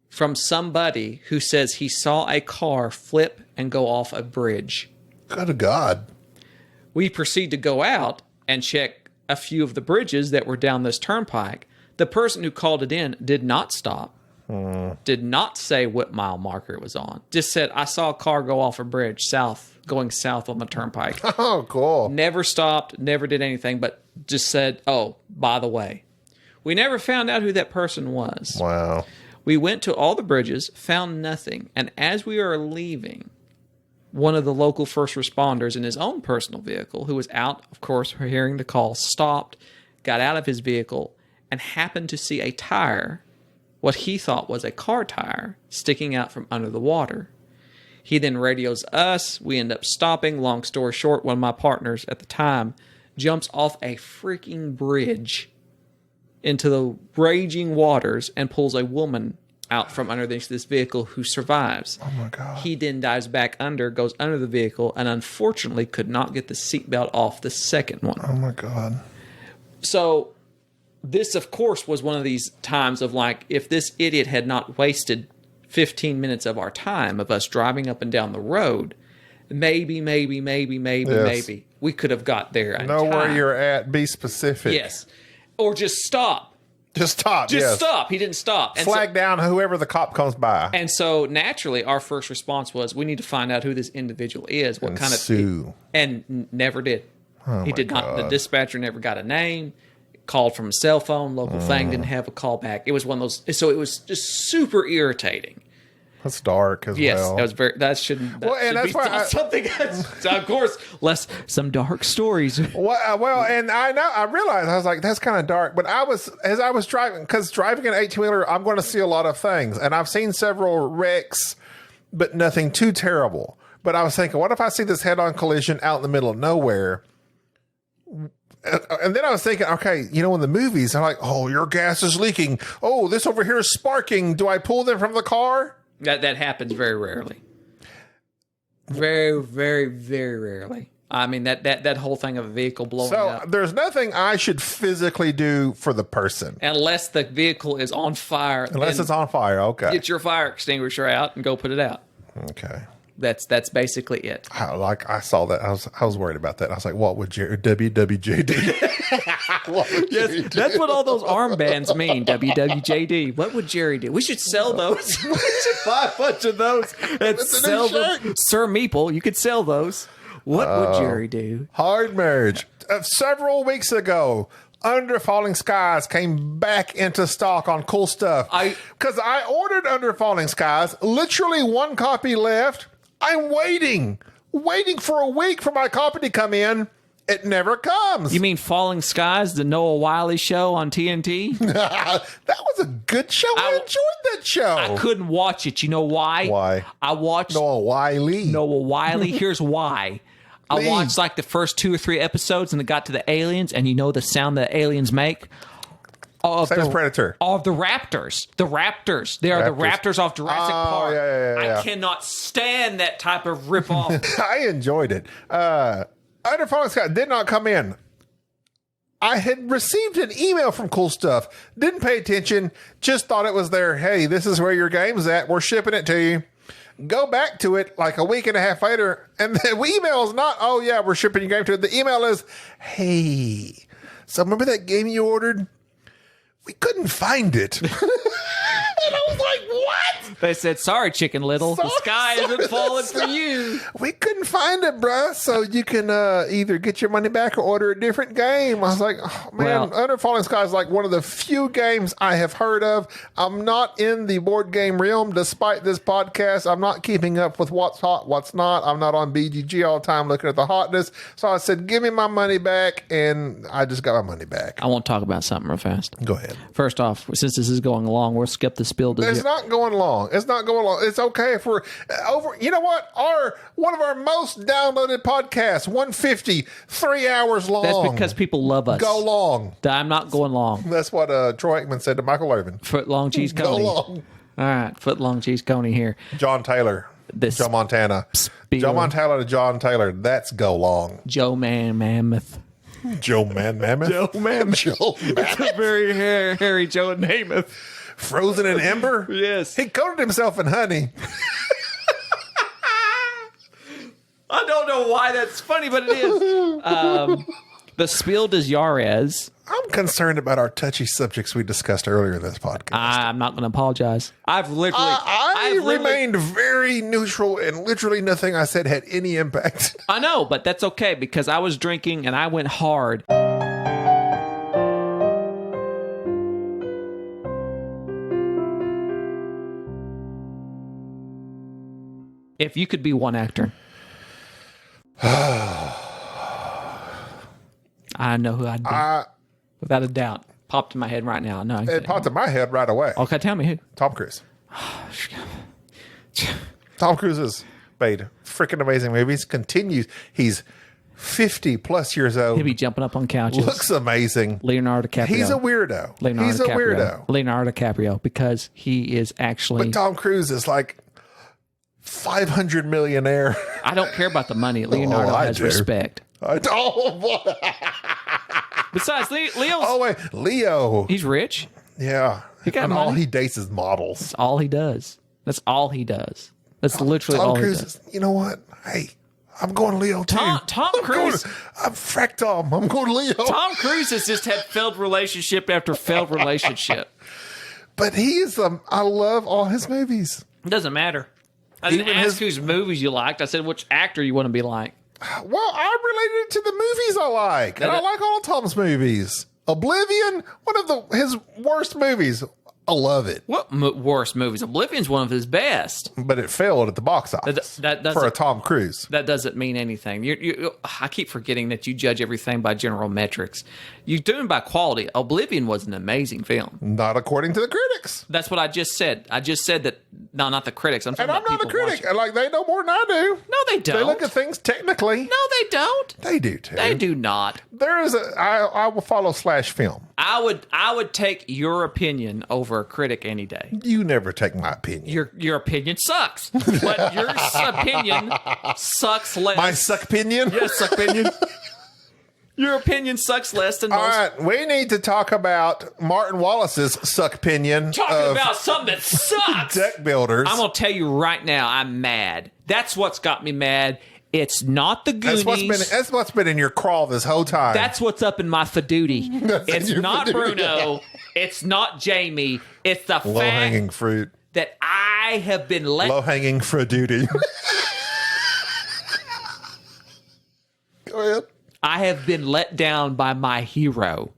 from somebody who says he saw a car flip and go off a bridge. Good God. We proceed to go out and check a few of the bridges that were down this turnpike. The person who called it in did not stop. Did not say what mile marker it was on. Just said, I saw a car go off a bridge going south on the turnpike. Oh, cool. Never stopped, never did anything, but just said, oh, by the way. We never found out who that person was. Wow. We went to all the bridges, found nothing. And as we are leaving, one of the local first responders in his own personal vehicle, who was out, of course, hearing the call, stopped, got out of his vehicle, and happened to see a tire, what he thought was a car tire, sticking out from under the water. He then radios us. We end up stopping. Long story short, one of my partners at the time jumps off a freaking bridge into the raging waters and pulls a woman out from underneath this vehicle who survives. Oh, my God. He then dives back under, goes under the vehicle, and unfortunately could not get the seatbelt off the second one. Oh, my God. So this, of course, was one of these times of like, if this idiot had not wasted 15 minutes of our time of us driving up and down the road, maybe, we could have got there in Know time. where you're at. Be specific. Yes. Or just stop. Just stop. Just stop. He didn't stop. And Flag down whoever the cop comes by. And so naturally, our first response was, we need to find out who this individual is. What kind of sue. And never did. He did not. The dispatcher never got a name. Called from a cell phone. Local thing didn't have a call back. It was one of those. So it was just super irritating. That's dark as well. Yes, that was very. That shouldn't. That should that's be why something. So of course, some dark stories. Well, and I realized, I was like, that's kind of dark. But as I was driving, because driving an 18-wheeler, I'm going to see a lot of things, and I've seen several wrecks, but nothing too terrible. But I was thinking, what if I see this head-on collision out in the middle of nowhere? And then I was thinking, okay, in the movies, they're like, oh, your gas is leaking. Oh, this over here is sparking. Do I pull them from the car? That happens very rarely. Very, very, very rarely. I mean, that whole thing of a vehicle blowing So up. there's nothing I should physically do for the person. Unless the vehicle is on fire. Unless then it's on fire. Okay. get your fire extinguisher out and go put it out. Okay. That's basically it. I saw that. I was worried about that. I was like, what would WWJD? What would Jerry do? That's what all those armbands mean, WWJD. What would Jerry do? We should sell those. We should buy a bunch of those and sell them. Sir Meeple, you could sell those. What would Jerry do? Hard marriage. Several weeks ago, Under Falling Skies came back into stock on Cool Stuff. Because I ordered Under Falling Skies, literally one copy left. I'm waiting for a week for my copy to come in. It never comes. You mean Falling Skies, the Noah Wiley show on TNT? That was a good show. I enjoyed that show. I couldn't watch it. You know why? Why? I watched Noah Wiley. Here's why. I watched like the first 2 or 3 episodes and it got to the aliens, and you know the sound that aliens make? Same as Predator. Of the raptors. The raptors. They are the raptors off Jurassic Park. Yeah. I cannot stand that type of ripoff. I enjoyed it. Under Falling Sky did not come in. I had received an email from Cool Stuff. Didn't pay attention. Just thought it was there. Hey, this is where your game's at. We're shipping it to you. Go back to it like a week and a half later. And the email is not, oh, yeah, we're shipping your game to it. The email is, hey, so remember that game you ordered? We couldn't find it. And I was like, what? They said, sorry, Chicken Little. The sky isn't falling for you. We couldn't find it, bruh. So you can either get your money back or order a different game. I was like, oh, man, Under Falling Sky is like one of the few games I have heard of. I'm not in the board game realm despite this podcast. I'm not keeping up with what's hot, what's not. I'm not on BGG all the time looking at the hotness. So I said, give me my money back. And I just got my money back. I want to talk about something real fast. Go ahead. First off, since this is going long, we'll skip the spiel. It's not going long. It's not going long. It's okay if we're over. You know what? One of our most downloaded podcasts, 150, 3 hours long. That's because people love us. Go long. I'm not going long. That's what Troy Aikman said to Michael Irvin. Foot long cheese coney. Go long. All right, foot long cheese coney here. John Taylor. Joe Montana. Spiel. Joe Montana to John Taylor. That's go long. Joe Mammoth. Joe Mammoth. Joe Mammoth. Joe Mammoth. It's a very hairy Joe Namath. Frozen in ember? Yes. He coated himself in honey. I don't know why that's funny, but it is. The Spiel des Jahres. I'm concerned about our touchy subjects we discussed earlier in this podcast. I'm not going to apologize. I've literally... I remained very neutral, and literally nothing I said had any impact. I know, but that's okay because I was drinking and I went hard. If you could be one actor, I know who I'd be. Without a doubt. Popped in my head right now. No, It popped in my head right away. Okay, tell me who. Tom Cruise. Tom Cruise has made freaking amazing movies. Continues. He's 50 plus years old. He'll be jumping up on couches. Looks amazing. Leonardo DiCaprio. He's a weirdo. He's a weirdo. Leonardo DiCaprio, because he is actually... But Tom Cruise is like 500 millionaire. I don't care about the money. Leonardo has respect. Besides, Leo's... Oh, wait. Leo. He's rich. Yeah. He got and money. all he dates is models. That's all he does. That's all he does. That's literally Tom all Cruise he does. is, you know what? Hey, I'm going Leo too. Tom Cruise. I'm frack Tom. I'm going Leo. Tom Cruise has just had failed relationship after failed relationship. But he's, I love all his movies. It doesn't matter. I didn't ask whose movies you liked. I said which actor you want to be like. Well, I related it to the movies I like. And I like all of Tom's movies. Oblivion, one of his worst movies. I love it. What worst movies? Oblivion's one of his best. But it failed at the box office for a Tom Cruise. That doesn't mean anything. I keep forgetting that you judge everything by general metrics. You do them by quality. Oblivion was an amazing film. Not according to the critics. That's what I just said. I just said that. No, not the critics. I'm not a critic. Like, they know more than I do. No, they don't. They look at things technically. No, they don't. They do too. They do not. There is I will follow Slash Film. I would take your opinion over a critic any day. You never take my opinion. Your opinion sucks, but your opinion sucks less. My suck opinion? Yes, suck opinion. Your opinion sucks less than most. All right, we need to talk about Martin Wallace's suck opinion. Talking about something that sucks. Deck builders. I'm going to tell you right now, I'm mad. That's what's got me mad. It's not the Goonies. That's what's been in your crawl this whole time. That's what's up in my fadooty. It's not fadooty. Bruno. It's not Jamie. It's the low-hanging fact fruit. that I have been let. Low-hanging fruit duty. Go ahead. I have been let down by my hero.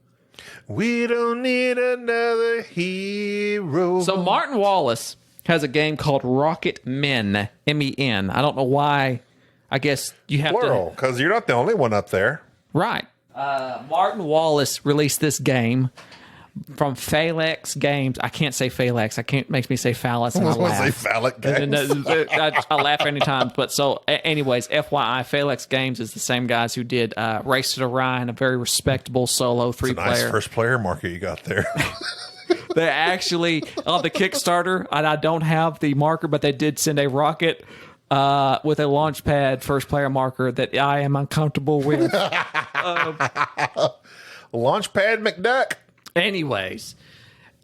We don't need another hero. So Martin Wallace has a game called Rocketmen, M-E-N. I don't know why. I guess you have plural, because you're not the only one up there. Right. Martin Wallace released this game from Phalanx Games. I can't say Phalanx. Makes me say phallus, and I laugh. Say phallic games. I laugh any time. But so, anyways, FYI, Phalanx Games is the same guys who did Race to the Rhine, a very respectable solo three-player. Nice first player marker you got there. They actually, on the Kickstarter, and I don't have the marker, but they did send a rocket with a launch pad first player marker that I am uncomfortable with. Launchpad McDuck. Anyways,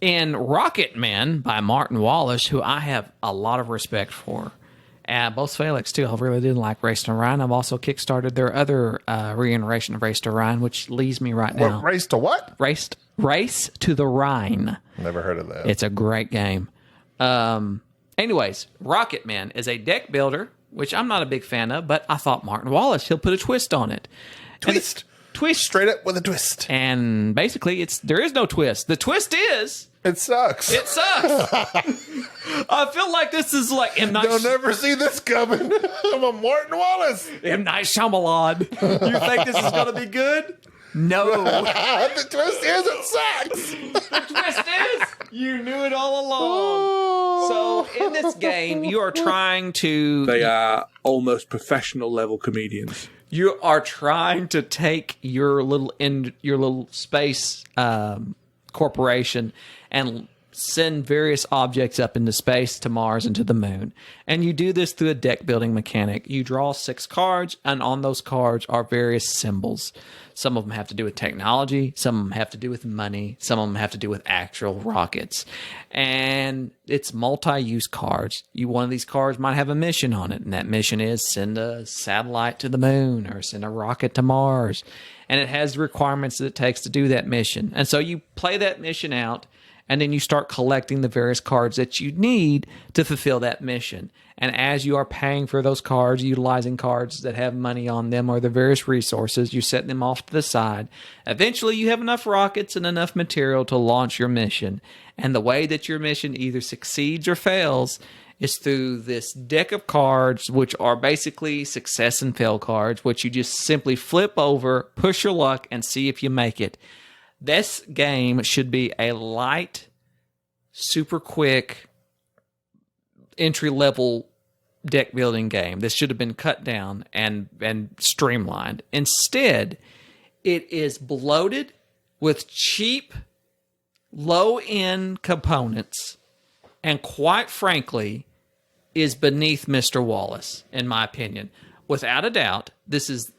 in Rocketmen by Martin Wallace, who I have a lot of respect for, and both Phalanx too, I really did like Race to Rhine. I've also kickstarted their other reiteration of Race to Rhine, which leaves me right now. Race to what? Race to the Rhine. Never heard of that. It's a great game. Anyways, Rocketmen is a deck builder, which I'm not a big fan of, but I thought Martin Wallace, he'll put a twist on it. Twist. Twist. Straight up with a twist. And basically, there is no twist. The twist is... It sucks. It sucks. I feel like this is like M. Night... You'll never see this coming. I'm a Martin Wallace. M. Night Shyamalan. You think this is going to be good? No. The twist is it sucks. The twist is you knew it all along. So in this game, you are trying to... They are almost professional level comedians. You are trying to take your little space corporation and send various objects up into space to Mars and to the moon. And you do this through a deck building mechanic. You draw 6 cards, and on those cards are various symbols. Some of them have to do with technology. Some of them have to do with money. Some of them have to do with actual rockets. And it's multi-use cards. One of these cards might have a mission on it, and that mission is send a satellite to the moon or send a rocket to Mars. And it has the requirements that it takes to do that mission. And so you play that mission out, and then you start collecting the various cards that you need to fulfill that mission. And as you are paying for those cards, utilizing cards that have money on them or the various resources, you set them off to the side. Eventually, you have enough rockets and enough material to launch your mission. And the way that your mission either succeeds or fails is through this deck of cards, which are basically success and fail cards, which you just simply flip over, push your luck, and see if you make it. This game should be a light, super quick, entry-level deck building game. This should have been cut down and streamlined. Instead, it is bloated with cheap, low-end components, and quite frankly, is beneath Mr. Wallace, in my opinion. Without a doubt, this is...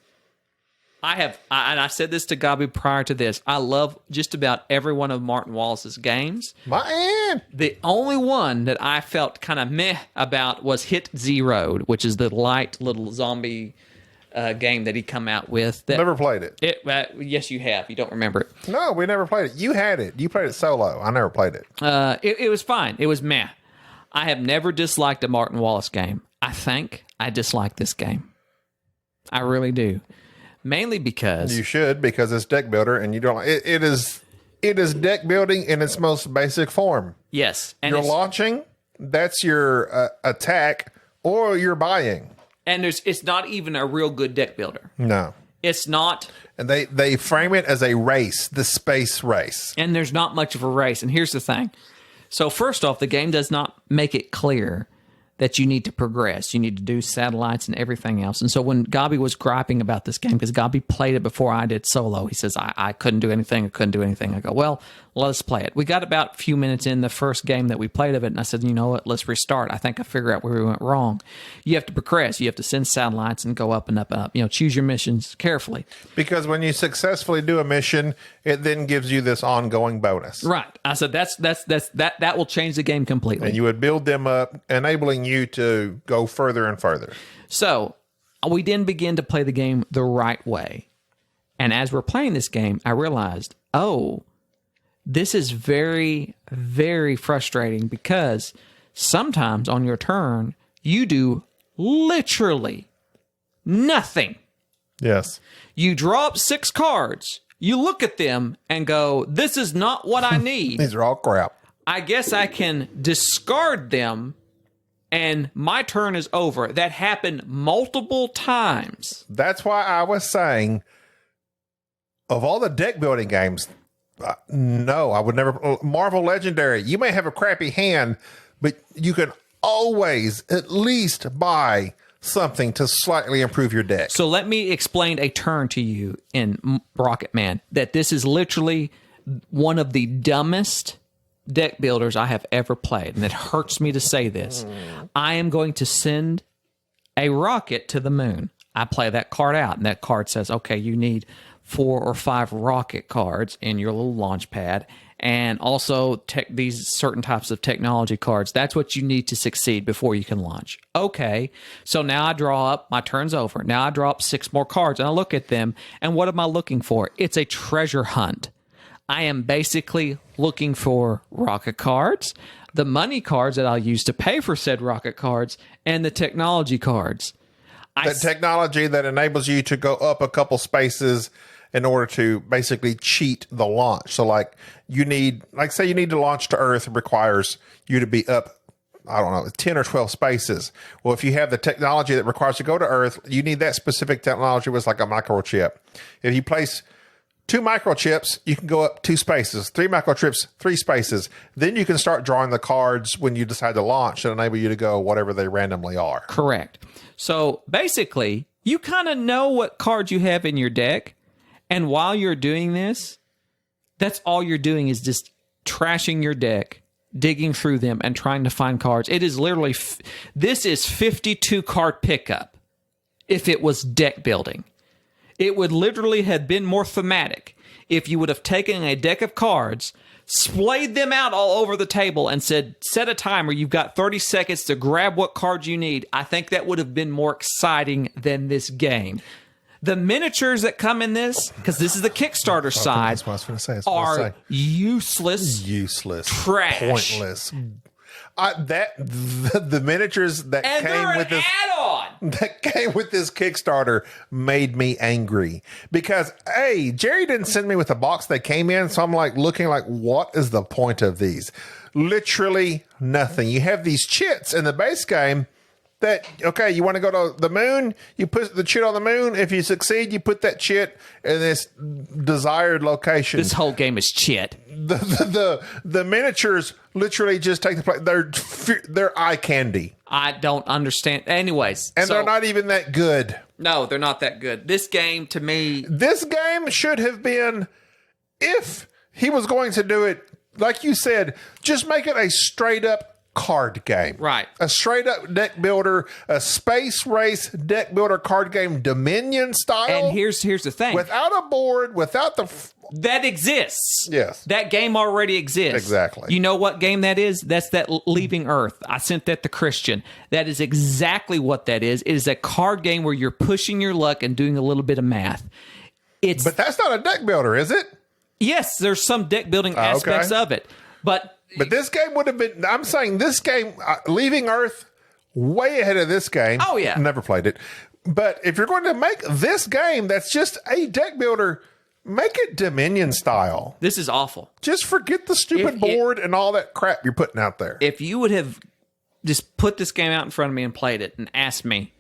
and I said this to Gabi prior to this, I love just about every one of Martin Wallace's games. Man. The only one that I felt kind of meh about was Hit Zeroed, which is the light little zombie game that he come out with. Never played it. Yes, you have. You don't remember it. No, we never played it. You had it. You played it solo. I never played it. It was fine. It was meh. I have never disliked a Martin Wallace game. I think I dislike this game. I really do. Mainly because... You should, because it's deck builder, and you don't like it. It is deck building in its most basic form. Yes. And you're launching, that's your attack, or you're buying. And it's not even a real good deck builder. No. It's not. And they frame it as a race, the space race. And there's not much of a race. And here's the thing. So first off, the game does not make it clear that you need to progress. You need to do satellites and everything else. And so when Gabi was griping about this game, because Gabi played it before I did solo, he says, I couldn't do anything. I go, well, let us play it. We got about a few minutes in the first game that we played of it, and I said, you know what, let's restart. I think I figured out where we went wrong. You have to progress. You have to send satellites and go up and up and up. You know, choose your missions carefully. Because when you successfully do a mission, it then gives you this ongoing bonus. Right. I said, that will change the game completely. And you would build them up, enabling you to go further and further. So we then begin to play the game the right way. And as we're playing this game, I realized, this is very, very frustrating because sometimes on your turn, you do literally nothing. Yes. You draw up 6 cards. You look at them and go, this is not what I need. These are all crap. I guess I can discard them and my turn is over. That happened multiple times. That's why I was saying, of all the deck building games, no, I would never. Marvel Legendary, you may have a crappy hand, but you can always at least buy something to slightly improve your deck. So let me explain a turn to you in Rocketmen, that this is literally one of the dumbest deck builders I have ever played. And it hurts me to say this. I am going to send a rocket to the moon. I play that card out, and that card says, okay, you need 4 or 5 rocket cards in your little launch pad, and also these certain types of technology cards. That's what you need to succeed before you can launch. Okay, so now I draw up, my turn's over. Now I draw up 6 more cards, and I look at them, and what am I looking for? It's a treasure hunt. I am basically looking for rocket cards, the money cards that I'll use to pay for said rocket cards, and the technology cards. The technology that enables you to go up a couple spaces in order to basically cheat the launch. So like say you need to launch to Earth, it requires you to be up, 10 or 12 spaces. Well, if you have the technology that requires you to go to Earth, you need that specific technology was like a microchip. If you place 2 microchips, you can go up 2 spaces, 3 microchips, 3 spaces. Then you can start drawing the cards when you decide to launch and enable you to go whatever they randomly are. Correct. So basically, you kind of know what cards you have in your deck. And while you're doing this, that's all you're doing is just trashing your deck, digging through them, and trying to find cards. It is literally, this is 52 card pickup if it was deck building. It would literally have been more thematic if you would have taken a deck of cards, splayed them out all over the table, and said, set a timer, you've got 30 seconds to grab what cards you need. I think that would have been more exciting than this game. The miniatures that come in this, because this is the Kickstarter side, That's what I was going to say. are useless, trash, pointless. The miniatures that and came they're with an this add-on. that came with this Kickstarter made me angry because Jerry didn't send me with the box they came in, so I'm like looking like, what is the point of these? Literally nothing. You have these chits in the base game. That, okay, you want to go to the moon, you put the chit on the moon. If you succeed, you put that chit in this desired location. This whole game is chit. The miniatures literally just take the place. They're eye candy. I don't understand. Anyways. And they're not even that good. No, they're not that good. This game, to me... This game should have been, if he was going to do it, like you said, just make it a straight up card game. Right. A straight up deck builder, a space race deck builder card game, Dominion style. And here's the thing. Without a board, without the... that exists. Yes. That game already exists. Exactly. You know what game that is? That's that Leaving Earth. I sent that to Christian. That is exactly what that is. It is a card game where you're pushing your luck and doing a little bit of math. But that's not a deck builder, is it? Yes, there's some deck building aspects of it. But this game would have been, I'm saying this game, Leaving Earth, way ahead of this game. Oh, yeah. Never played it. But if you're going to make this game that's just a deck builder, make it Dominion style. This is awful. Just forget the stupid board and all that crap you're putting out there. If you would have just put this game out in front of me and played it and asked me,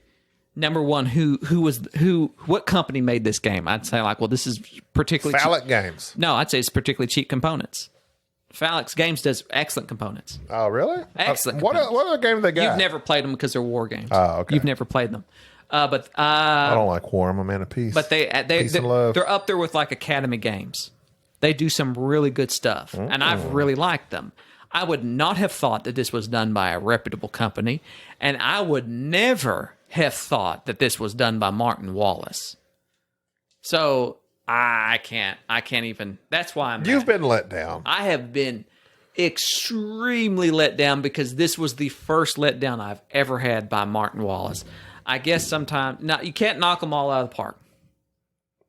number one, what company made this game? I'd say like, well, this is particularly Phallic Games. No, I'd say it's particularly cheap components. Phalanx Games does excellent components. Oh, really? Excellent. What other game they got? You've never played them because they're war games. Oh, okay. You've never played them. But I don't like war. I'm a man of peace. But Peace and love. they're up there with like Academy Games. They do some really good stuff, and I've really liked them. I would not have thought that this was done by a reputable company, and I would never have thought that this was done by Martin Wallace. So I can't even. That's why You've been let down. I have been extremely let down because this was the first letdown I've ever had by Martin Wallace. I guess sometimes you can't knock them all out of the park.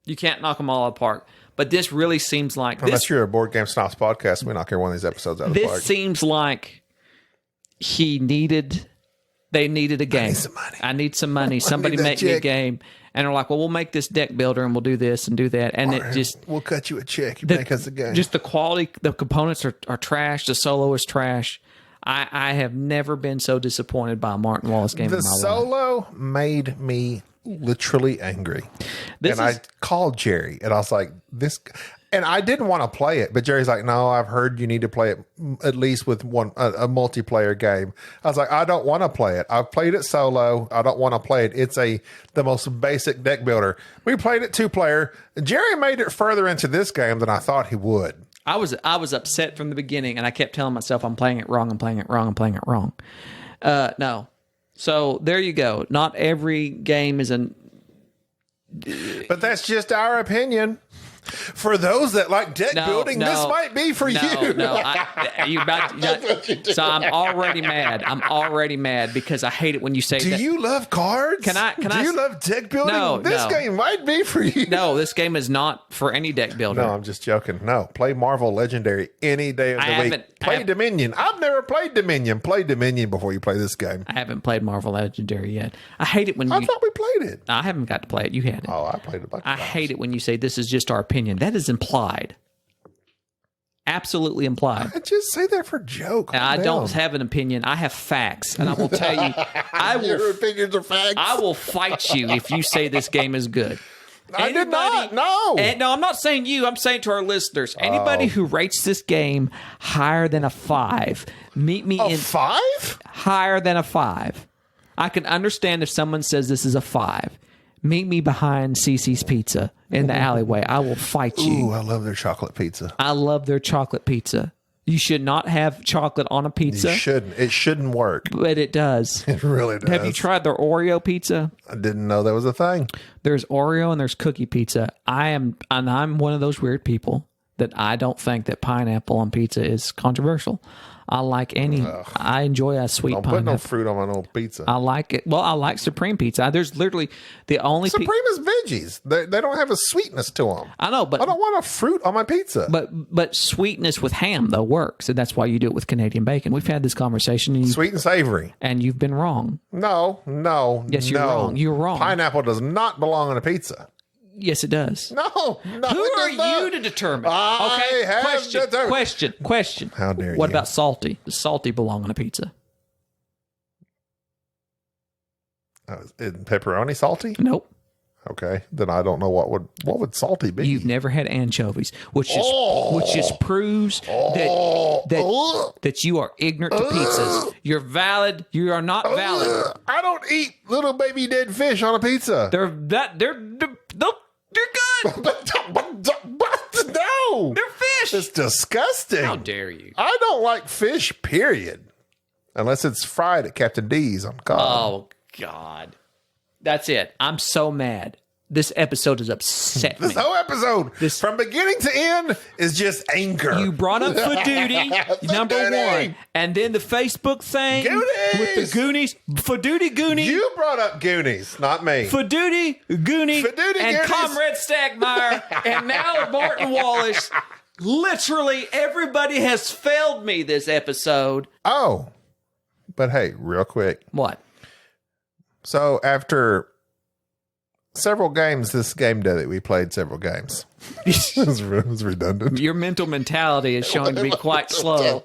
You can't knock them all out of the park. But this really seems like Unless you're a Board Game Snobs podcast, we knock every one of these episodes out of the park. This seems like they needed a game. I need some money. I need some money. Somebody make me a game. And they're like, well, we'll make this deck builder and we'll do this and do that. And it just... We'll cut you a check. You make us a game. Just the quality, the components are trash. The solo is trash. I have never been so disappointed by a Martin Wallace game in my life. The solo made me literally angry. I called Jerry and I was like, this... And I didn't want to play it, but Jerry's like, no, I've heard you need to play it at least with a multiplayer game. I was like, I don't want to play it. I've played it solo. I don't want to play it. It's the most basic deck builder. We played it 2-player. Jerry made it further into this game than I thought he would. I was upset from the beginning, and I kept telling myself, I'm playing it wrong. I'm playing it wrong. I'm playing it wrong. No. So there you go. Not every game is But that's just our opinion. For those that like deck building, this might be for you. So I'm already mad. I'm already mad because I hate it when you say that. Do you love cards? Do you love deck building? No, this game might be for you. No, this game is not for any deck builder. No, I'm just joking. No, play Marvel Legendary any day of the week. Play Dominion. I've never played Dominion. Play Dominion before you play this game. I haven't played Marvel Legendary yet. I hate it when I thought we played it. I haven't got to play it. You had it. Oh, I played it. I hate it when you say this is just our opinion. That is implied. Absolutely implied. I just say that for joke. I don't have an opinion. I have facts, and I will tell you. Your opinions are facts. I will fight you if you say this game is good. I did not. No. No, I'm not saying you. I'm saying to our listeners. Anybody who rates this game higher than a 5, meet me in 5? Higher than a 5. I can understand if someone says this is a 5. Meet me behind Cece's Pizza in the alleyway. I will fight you. Ooh, I love their chocolate pizza. I love their chocolate pizza. You should not have chocolate on a pizza. You shouldn't. It shouldn't work. But it does. It really does. Have you tried their Oreo pizza? I didn't know that was a thing. There's Oreo and there's cookie pizza. I'm one of those weird people that I don't think that pineapple on pizza is controversial. I like I enjoy a sweet pineapple. Don't put no fruit on my little pizza. I like it. Well, I like Supreme Pizza. There's literally the only... Supreme is veggies. They don't have a sweetness to them. I know, but... I don't want a fruit on my pizza. But sweetness with ham, though, works. And that's why you do it with Canadian bacon. We've had this conversation. And sweet and savory. And you've been wrong. No. Yes, you're wrong. You're wrong. Pineapple does not belong on a pizza. Yes, it does. No. Who are you to determine? Question. How dare you? What about salty? Does salty belong on a pizza? Is pepperoni salty? Nope. Okay, then I don't know what would salty be. You've never had anchovies, which just proves that you are ignorant to pizzas. You're valid. You are not valid. I don't eat little baby dead fish on a pizza. They're good. No, they're fish. It's disgusting. How dare you? I don't like fish, period. Unless it's fried at Captain D's on cod. Oh, God. That's it. I'm so mad. This episode has upset me. This whole episode, from beginning to end, is just anger. You brought up For Duty, number one. And then the Facebook thing with the Goonies. For Duty, Goonies. You brought up Goonies, not me. For Duty, Goonies. For Duty, and Goonies. Comrade Stackmeyer. And now Martin Wallace. Literally everybody has failed me this episode. Oh. But hey, real quick. What? So after several games, this game day that we played several games. It was redundant. Your mental mentality is showing to be quite slow.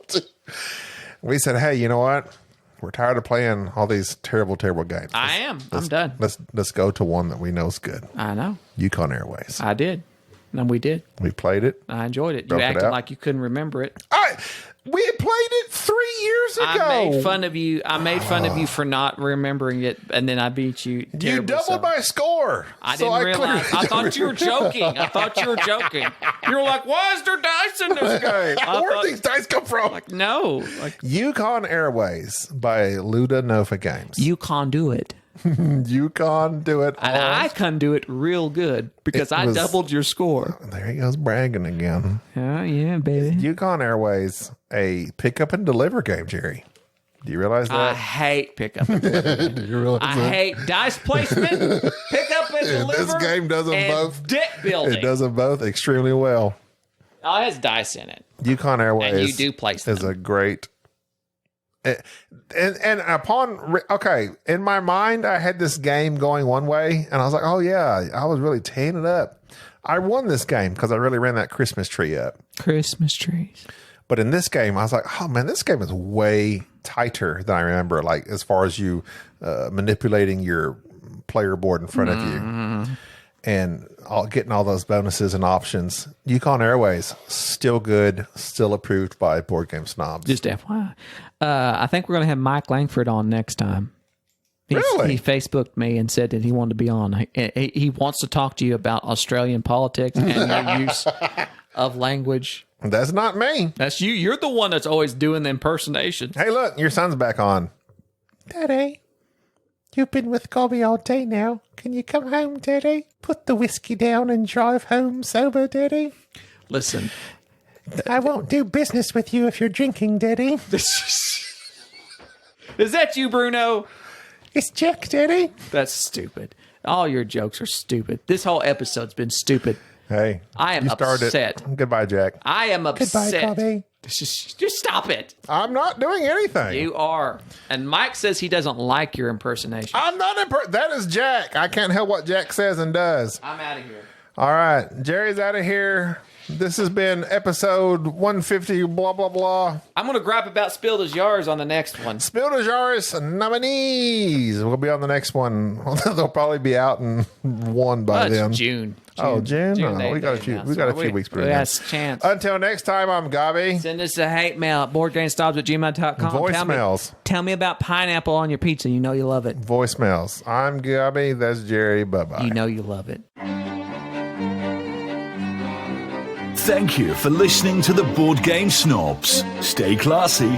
We said, hey, you know what? We're tired of playing all these terrible games. I'm done. Let's go to one that we know is good. I know. Yukon Airways. I did. And we did. We played it. I enjoyed it. You acted like you couldn't remember it. I We had played it 3 years ago. I made fun of you. I made fun of you for not remembering it, and then I beat you. You doubled my score. I didn't realize. I thought you were joking. You were like, "Why is there dice in this game?" Where did these dice come from? Like, no. Yukon Airways by Luda Nova Games. You can't do it. Yukon do it. And I can do it real good because I doubled your score. There he goes bragging again. Oh, yeah, baby. Yukon Airways, a pick up and deliver game, Jerry. Do you realize that? I hate pick up and deliver. Do you realize I that? hate dice placement, pick up and deliver. This game does them both. Deck building. It does them both extremely well. Oh, it has dice in it. Yukon Airways And you do place them. is a great. And in my mind, I had this game going one way, and I was like, oh, yeah, I was really teeing it up. I won this game because I really ran that Christmas tree up. Christmas trees. But in this game, I was like, oh, man, this game is way tighter than I remember, like as far as you manipulating your player board in front of you and getting all those bonuses and options. Yukon Airways, still good, still approved by Board Game Snobs. Just FYI. I think we're going to have Mike Langford on next time. Really? He Facebooked me and said that he wanted to be on. He wants to talk to you about Australian politics and your use of language. That's not me. That's you. You're the one that's always doing the impersonations. Hey, look, your son's back on. Daddy, you've been with Gobby all day now. Can you come home, Daddy? Put the whiskey down and drive home sober, Daddy. Listen. I won't do business with you if you're drinking, Daddy. Is that you, Bruno? It's Jack, Daddy. That's stupid. All your jokes are stupid. This whole episode's been stupid. Hey, I am you started upset. Goodbye, Jack. I am upset. Goodbye, Gobby. Just stop it. I'm not doing anything. You are. And Mike says he doesn't like your impersonation. I'm not that is Jack. I can't help what Jack says and does. I'm out of here. All right. Jerry's out of here. This has been episode 150, blah, blah, blah. I'm going to gripe about Spill des Jars on the next one. Spill des Jars nominees. We'll be on the next one. They'll probably be out in one by then. It's June. Oh, June? Oh, we got a few weeks between That's a chance. Until next time, I'm Gobby. Send us a hate mail at boardgamesnobs@gmail.com. Voicemails. Tell me about pineapple on your pizza. You know you love it. Voicemails. I'm Gobby. That's Jerry. Bye-bye. You know you love it. Thank you for listening to the Board Game Snobs. Stay classy.